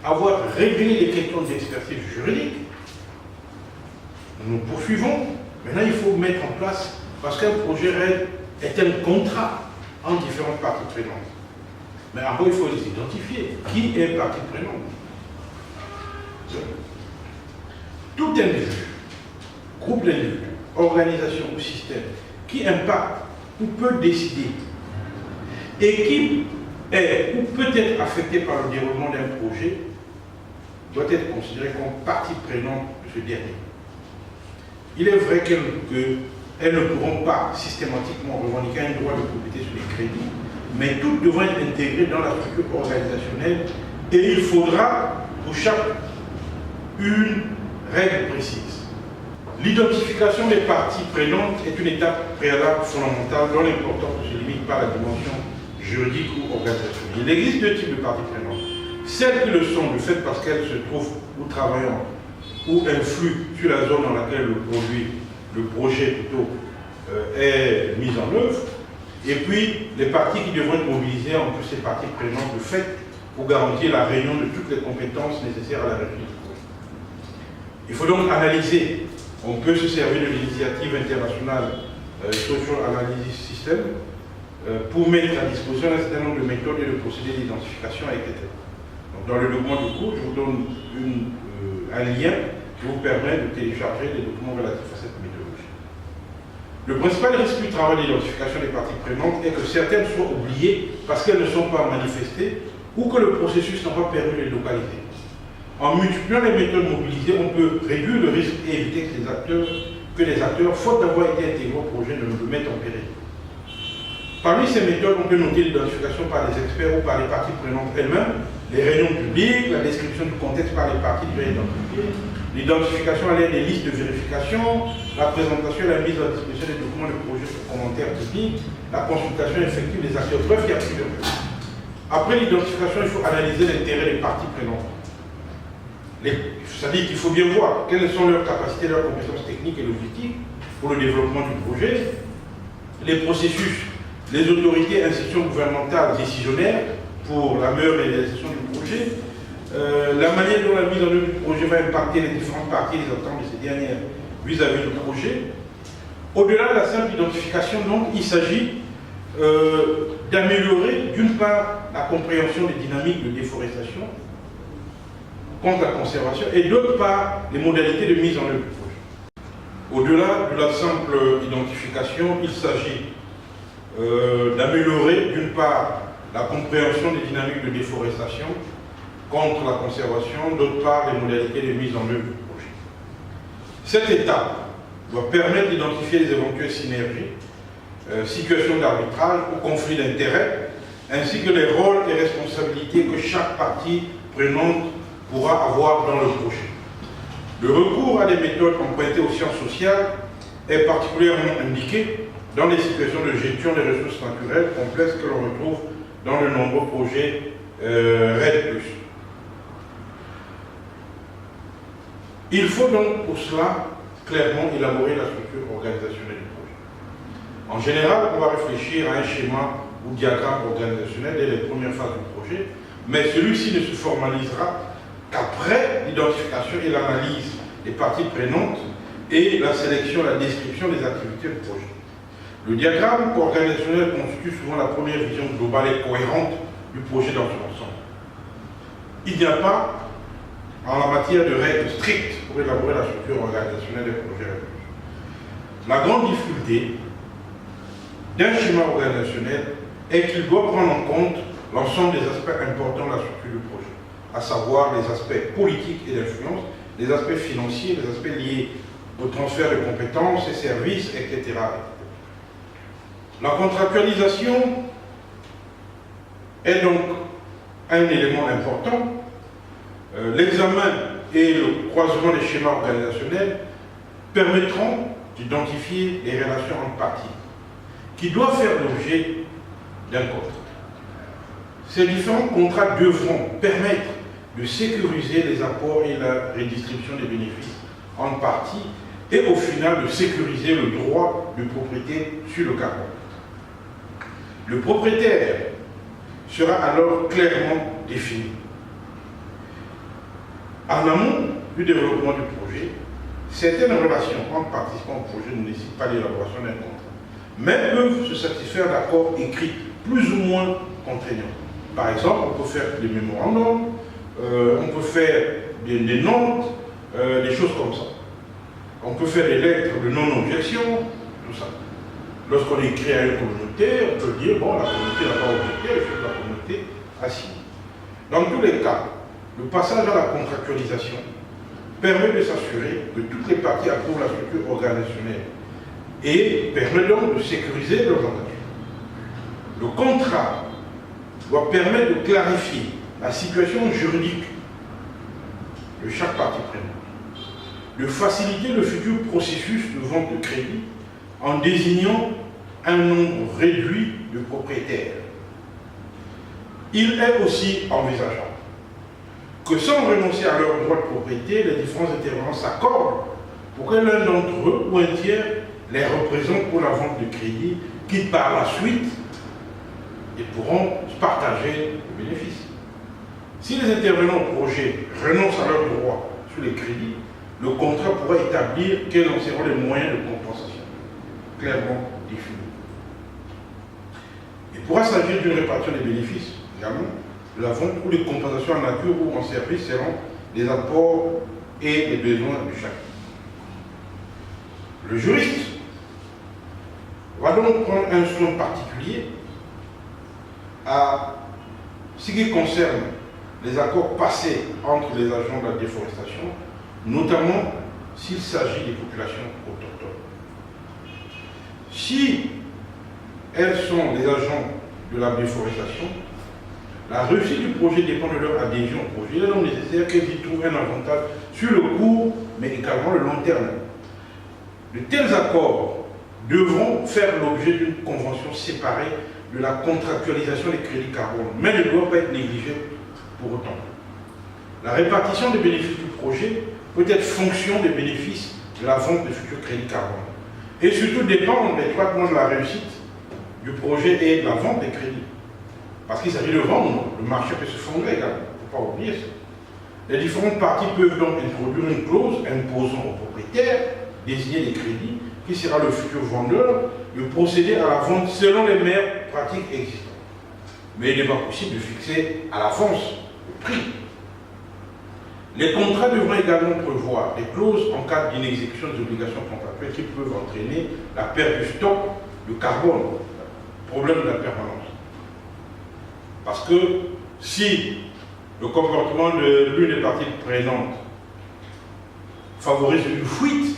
A: avoir réglé les questions d'expertise juridique, nous poursuivons. Maintenant, il faut mettre en place, parce qu'un projet RED est un contrat entre différentes parties prenantes. Mais après, il faut les identifier. Qui est partie prenante? Tout individu, groupe d'individus, organisation ou système qui impacte ou peut décider et qui est ou peut être affecté par le déroulement d'un projet doit être considéré comme partie prenante de ce dernier. Il est vrai qu'elles ne pourront pas systématiquement revendiquer un droit de propriété sur les crédits, mais toutes devront être intégrées dans la structure organisationnelle et il faudra pour chaque une règle précise. L'identification des parties prenantes est une étape préalable fondamentale dont l'importance ne se limite pas à la dimension juridique ou organisationnelle. Il existe deux types de parties prenantes. Celles qui le sont de fait parce qu'elles se trouvent ou travaillant ou influent sur la zone dans laquelle le projet plutôt, est mis en œuvre, et puis les parties qui devront être mobilisées entre ces parties prenantes de fait pour garantir la réunion de toutes les compétences nécessaires à la réussite du projet. Il faut donc analyser. On peut se servir de l'initiative internationale Social Analysis System pour mettre à disposition un certain nombre de méthodes et de procédés d'identification, etc. Donc, dans le document du cours, je vous donne un lien qui vous permet de télécharger les documents relatifs à cette méthodologie. Le principal risque du travail d'identification des parties prenantes est que certaines soient oubliées parce qu'elles ne sont pas manifestées ou que le processus n'a pas permis de les localiser. En multipliant les méthodes mobilisées, on peut réduire le risque et éviter que les acteurs, faute d'avoir été intégrés au projet, ne le mettent en péril. Parmi ces méthodes, on peut noter l'identification par les experts ou par les parties prenantes elles-mêmes, les réunions publiques, la description du contexte par les parties déjà identifiées, l'identification à l'aide des listes de vérification, la présentation et la mise à disposition des documents de projet sur commentaires techniques, la consultation effective des acteurs. Bref, il y a plusieurs choses. Après l'identification, il faut analyser l'intérêt des parties prenantes. C'est-à-dire qu'il faut bien voir quelles sont leurs capacités, leurs compétences techniques et logistiques pour le développement du projet, les processus, les autorités, institutions gouvernementales décisionnaires pour la meilleure réalisation du projet, la manière dont la mise en œuvre du projet va impacter les différentes parties, les attentes de ces dernières vis-à-vis du projet. Au-delà de la simple identification, donc, il s'agit d'améliorer d'une part la compréhension des dynamiques de déforestation contre la conservation et d'autre part les modalités de mise en œuvre du projet. Au-delà de la simple identification, il s'agit d'améliorer d'une part la compréhension des dynamiques de déforestation contre la conservation, d'autre part les modalités de mise en œuvre du projet. Cette étape doit permettre d'identifier les éventuelles synergies, situations d'arbitrage ou conflits d'intérêts, ainsi que les rôles et responsabilités que chaque partie prenante pourra avoir dans le projet. Le recours à des méthodes empruntées aux sciences sociales est particulièrement indiqué dans les situations de gestion des ressources naturelles complexes que l'on retrouve dans de nombreux projets RED+. Il faut donc pour cela clairement élaborer la structure organisationnelle du projet. En général, on va réfléchir à un schéma ou diagramme organisationnel dès les premières phases du projet, mais celui-ci ne se formalisera qu'après l'identification et l'analyse des parties prenantes et la sélection et la description des activités du projet. Le diagramme organisationnel constitue souvent la première vision globale et cohérente du projet dans son ensemble. Il n'y a pas, en la matière de règles strictes pour élaborer la structure organisationnelle des projets. La grande difficulté d'un schéma organisationnel est qu'il doit prendre en compte l'ensemble des aspects importants de la structure du projet, à savoir les aspects politiques et d'influence, les aspects financiers, les aspects liés au transfert de compétences et services, etc. La contractualisation est donc un élément important. L'examen et le croisement des schémas organisationnels permettront d'identifier les relations entre parties qui doivent faire l'objet d'un contrat. Ces différents contrats devront permettre de sécuriser les apports et la redistribution des bénéfices entre parties et au final de sécuriser le droit de propriété sur le carbone. Le propriétaire sera alors clairement définie. En amont du développement du projet, certaines relations entre participants au projet ne nécessitent pas l'élaboration d'un contrat, mais peuvent se satisfaire d'accords écrits plus ou moins contraignants. Par exemple, on peut faire des mémorandums, on peut faire des notes, des choses comme ça. On peut faire des lettres de non-objection, tout ça. Lorsqu'on écrit à une communauté, on peut dire, bon, la communauté n'a pas objecté, le chef de la communauté a signé. Dans tous les cas, le passage à la contractualisation permet de s'assurer que toutes les parties approuvent la structure organisationnelle et permet donc de sécuriser leurs engagements. Le contrat doit permettre de clarifier la situation juridique de chaque partie prenante, de faciliter le futur processus de vente de crédit en désignant un nombre réduit de propriétaires. Il est aussi envisageable que sans renoncer à leur droit de propriété, les différents intervenants s'accordent pour que l'un d'entre eux ou un tiers les représente pour la vente de crédit, qui par la suite et pourront partager le bénéfice. Si les intervenants au projet renoncent à leurs droits sur les crédits, le contrat pourra établir quels en seront les moyens de compensation, clairement définis. Il pourra s'agir d'une répartition des bénéfices, également, de la vente ou des compensations en nature ou en service selon les apports et les besoins de chacun. Le juriste va donc prendre un soin particulier à ce qui concerne les accords passés entre les agents de la déforestation, notamment s'il s'agit des populations autochtones. Si elles sont des agents de la déforestation, la réussite du projet dépend de leur adhésion au projet. Il est donc nécessaire qu'elles y trouvent un avantage sur le court, mais également le long terme. De tels accords devront faire l'objet d'une convention séparée de la contractualisation des crédits carbone, mais ne doivent pas être négligés pour autant. La répartition des bénéfices du projet peut être fonction des bénéfices de la vente de futurs crédits carbone, et surtout dépendre étroitement de la réussite du projet et de la vente des crédits. Parce qu'il s'agit de vendre, le marché peut se fondre également, il ne faut pas oublier ça. Les différentes parties peuvent donc introduire une clause imposant au propriétaire désigner des crédits, qui sera le futur vendeur, de procéder à la vente selon les meilleures pratiques existantes. Mais il n'est pas possible de fixer à l'avance le prix. Les contrats devront également prévoir des clauses en cas d'inexécution des obligations contractuelles qui peuvent entraîner la perte du stock de carbone, problème de la permanence. Parce que si le comportement de l'une des parties prenantes favorise une fuite,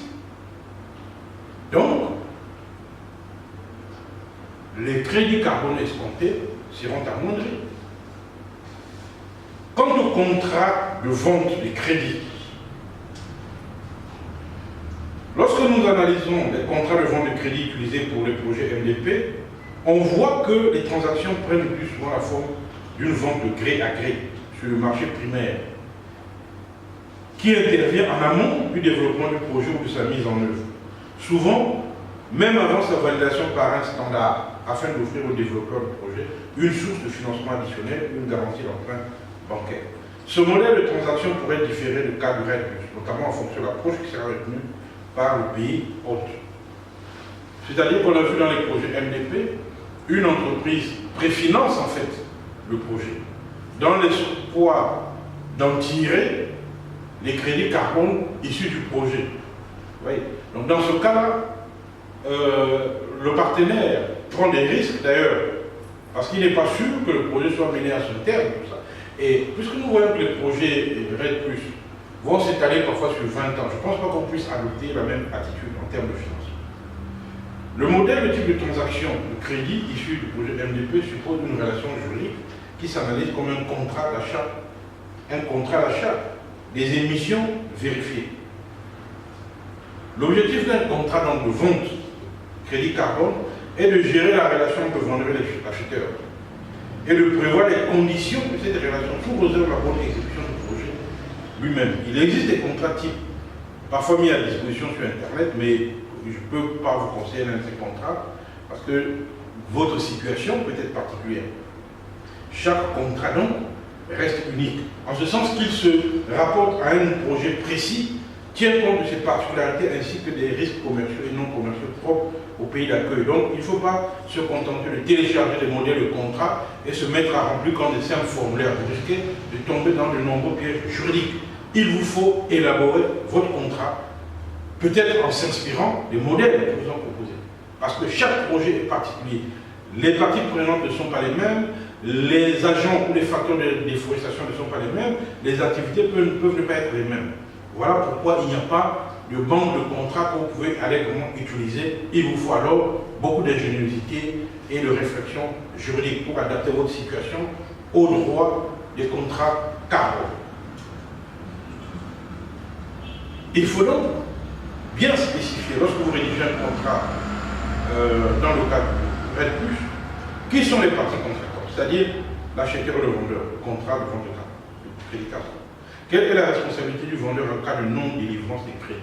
A: donc les crédits carbone escomptés seront amoindris. Quant au contrat de vente des crédits, lorsque nous analysons les contrats de vente de crédit utilisés pour les projets MDP, on voit que les transactions prennent le plus souvent la forme d'une vente de gré à gré sur le marché primaire, qui intervient en amont du développement du projet ou de sa mise en œuvre. Souvent, même avant sa validation par un standard, afin d'offrir aux développeurs du projet une source de financement additionnel, une garantie d'emprunt bancaire. Ce modèle de transaction pourrait différer de cas de règle, notamment en fonction de l'approche qui sera retenue par le pays hôte. C'est-à-dire qu'on a vu dans les projets MDP, une entreprise préfinance en fait le projet, dans l'espoir d'en tirer les crédits carbone issus du projet. Oui. Donc dans ce cas-là, le partenaire prend des risques d'ailleurs, parce qu'il n'est pas sûr que le projet soit mené à son terme. Tout ça. Et puisque nous voyons que les projets RED+ vont s'étaler parfois sur 20 ans, je ne pense pas qu'on puisse adopter la même attitude en termes de financement. Le modèle, le type de transaction de crédit issu du projet MDP suppose une relation juridique qui s'analyse comme un contrat d'achat, des émissions vérifiées. L'objectif d'un contrat donc de vente crédit carbone est de gérer la relation entre vendeur et l'acheteur et de prévoir les conditions de cette relation pour réserver la bonne exécution du projet lui-même. Il existe des contrats types, parfois mis à disposition sur Internet, mais je ne peux pas vous conseiller l'un de ces contrats parce que votre situation peut être particulière. Chaque contrat donc reste unique, en ce sens qu'il se rapporte à un projet précis, tient compte de ses particularités ainsi que des risques commerciaux et non commerciaux propres au pays d'accueil. Donc il ne faut pas se contenter de télécharger des modèles de contrat et se mettre à remplir comme des simples formulaires. Vous risquez de tomber dans de nombreux pièges juridiques. Il vous faut élaborer votre contrat, peut-être en s'inspirant des modèles que vous en proposez. Parce que chaque projet est particulier. Les parties prenantes ne sont pas les mêmes, les agents ou les facteurs de déforestation ne sont pas les mêmes, les activités peuvent ne pas être les mêmes. Voilà pourquoi il n'y a pas de banque de contrats que vous pouvez allègrement utiliser. Il vous faut alors beaucoup d'ingéniosité et de réflexion juridique pour adapter votre situation au droit des contrats carbone. Il faut donc bien spécifier, lorsque vous rédigez un contrat dans le cadre de RED+, qui sont les parties contractantes, c'est-à-dire l'acheteur et le vendeur, le contrat de vente de crédit carbone. Quelle est la responsabilité du vendeur en cas de non-délivrance des crédits?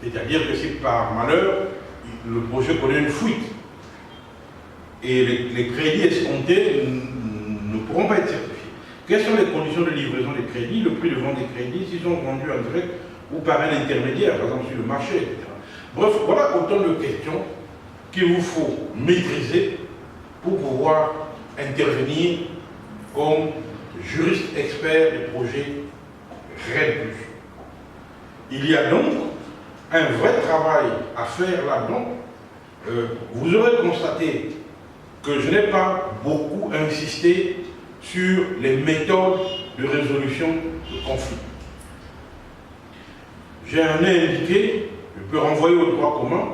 A: C'est-à-dire que si par malheur, le projet connaît une fuite et les crédits escomptés ne pourront pas être certifiés. Quelles sont les conditions de livraison des crédits, le prix de vente des crédits, s'ils sont vendus en direct ou par un intermédiaire, par exemple sur le marché, etc. Bref, voilà autant de questions qu'il vous faut maîtriser pour pouvoir intervenir comme juriste expert des projets RED+. Il y a donc un vrai travail à faire là-dedans. Vous aurez constaté que je n'ai pas beaucoup insisté sur les méthodes de résolution de conflits. J'ai un indiqué, je peux renvoyer au droit commun,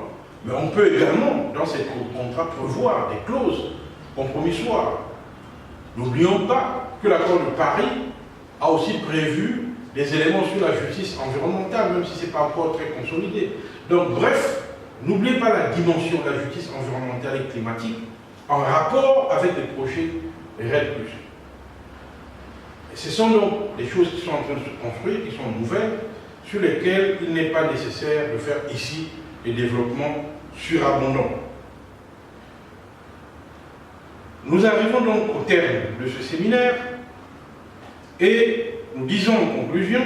A: mais on peut également, dans ces contrats, prévoir des clauses compromissoires. N'oublions pas que l'accord de Paris a aussi prévu des éléments sur la justice environnementale, même si ce n'est pas encore très consolidé. Donc, bref, n'oubliez pas la dimension de la justice environnementale et climatique en rapport avec les projets RED+. Et ce sont donc des choses qui sont en train de se construire, qui sont nouvelles, sur lesquelles il n'est pas nécessaire de faire ici des développements surabondants. Nous arrivons donc au terme de ce séminaire et nous disons en conclusion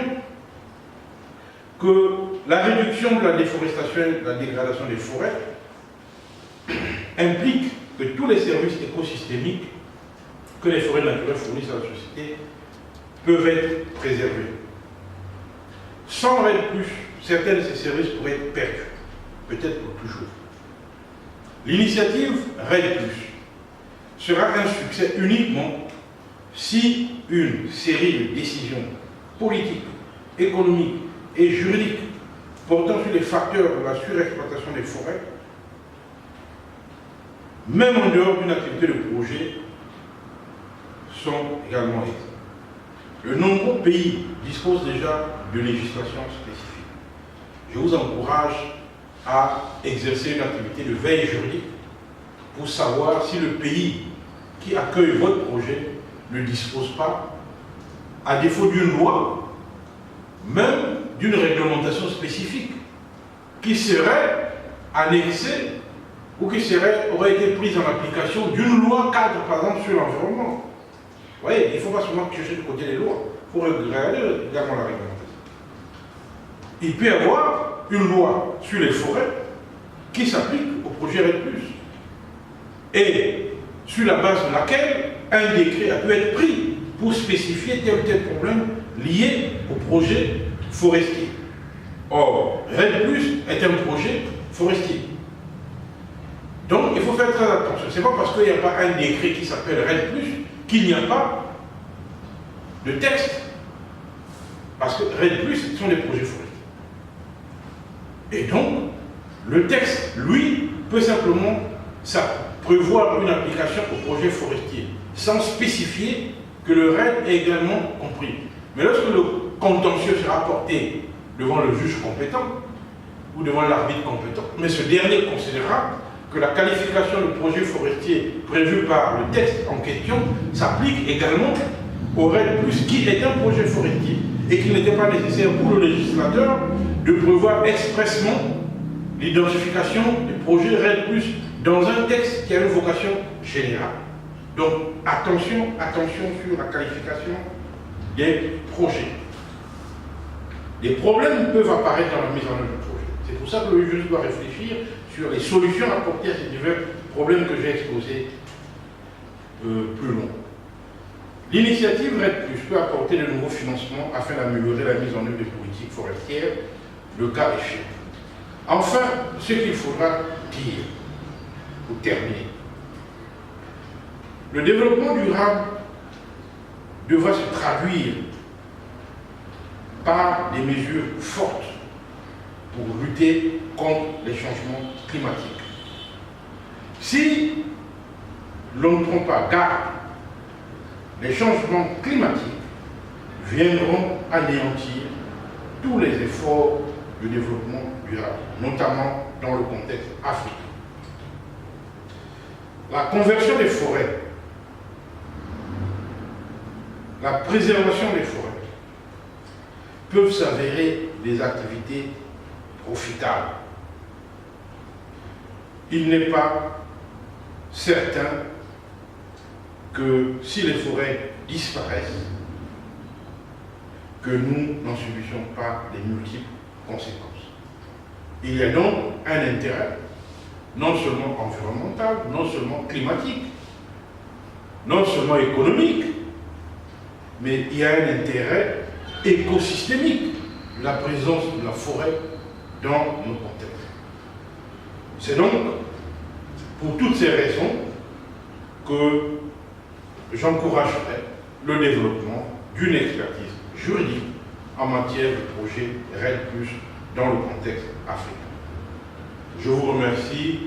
A: que la réduction de la déforestation et de la dégradation des forêts implique que tous les services écosystémiques que les forêts naturelles fournissent à la société peuvent être préservés. Sans RED+, certains de ces services pourraient être perdus, peut-être pour toujours. L'initiative RED+, sera un succès uniquement si une série de décisions politiques, économiques et juridiques portant sur les facteurs de la surexploitation des forêts, même en dehors d'une activité de projet, sont également existantes. De nombreux pays disposent déjà de législation spécifique. Je vous encourage à exercer une activité de veille juridique pour savoir si le pays qui accueille votre projet ne dispose pas, à défaut d'une loi, même d'une réglementation spécifique qui serait annexée ou qui aurait été prise en application d'une loi cadre, par exemple, sur l'environnement. Vous voyez, il ne faut pas seulement chercher du côté des lois, il faut regarder également la réglementation. Il peut y avoir une loi sur les forêts qui s'applique au projet RED+. Et sur la base de laquelle un décret a pu être pris pour spécifier tel ou tel problème lié au projet forestier. Or, RED+ est un projet forestier. Donc, il faut faire très attention. Ce n'est pas parce qu'il n'y a pas un décret qui s'appelle RED+, qu'il n'y a pas de texte. Parce que RED+, ce sont des projets forestiers. Et donc, le texte, lui, peut simplement prévoir une application au projet forestier, sans spécifier que le RED est également compris. Mais lorsque le contentieux sera porté devant le juge compétent, ou devant l'arbitre compétent, mais ce dernier considérera que la qualification de projet forestier prévue par le texte en question s'applique également au RED+, qui est un projet forestier, et qu'il n'était pas nécessaire pour le législateur de prévoir expressement l'identification du projet RED+, dans un texte qui a une vocation générale. Donc attention sur la qualification des projets. Des problèmes peuvent apparaître dans la mise en œuvre du projet. C'est pour ça que le juge doit réfléchir sur les solutions apportées à ces divers problèmes que j'ai exposés plus long. L'initiative RED+ peut apporter de nouveaux financements afin d'améliorer la mise en œuvre des politiques forestières, le cas échéant. Enfin, ce qu'il faudra dire pour terminer. Le développement durable devra se traduire par des mesures fortes pour lutter contre les changements climatiques. Si l'on ne prend pas garde, les changements climatiques viendront anéantir tous les efforts de développement durable, notamment dans le contexte africain. La conversion des forêts, la préservation des forêts peuvent s'avérer des activités profitables. Il n'est pas certain que si les forêts disparaissent, que nous n'en subissions pas les multiples conséquences. Il y a donc un intérêt, non seulement environnemental, non seulement climatique, non seulement économique, mais il y a un intérêt écosystémique, la présence de la forêt dans nos contextes. C'est donc pour toutes ces raisons que j'encouragerai le développement d'une expertise juridique en matière de projet RED+ dans le contexte africain. Je vous remercie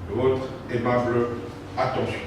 A: de votre aimable attention.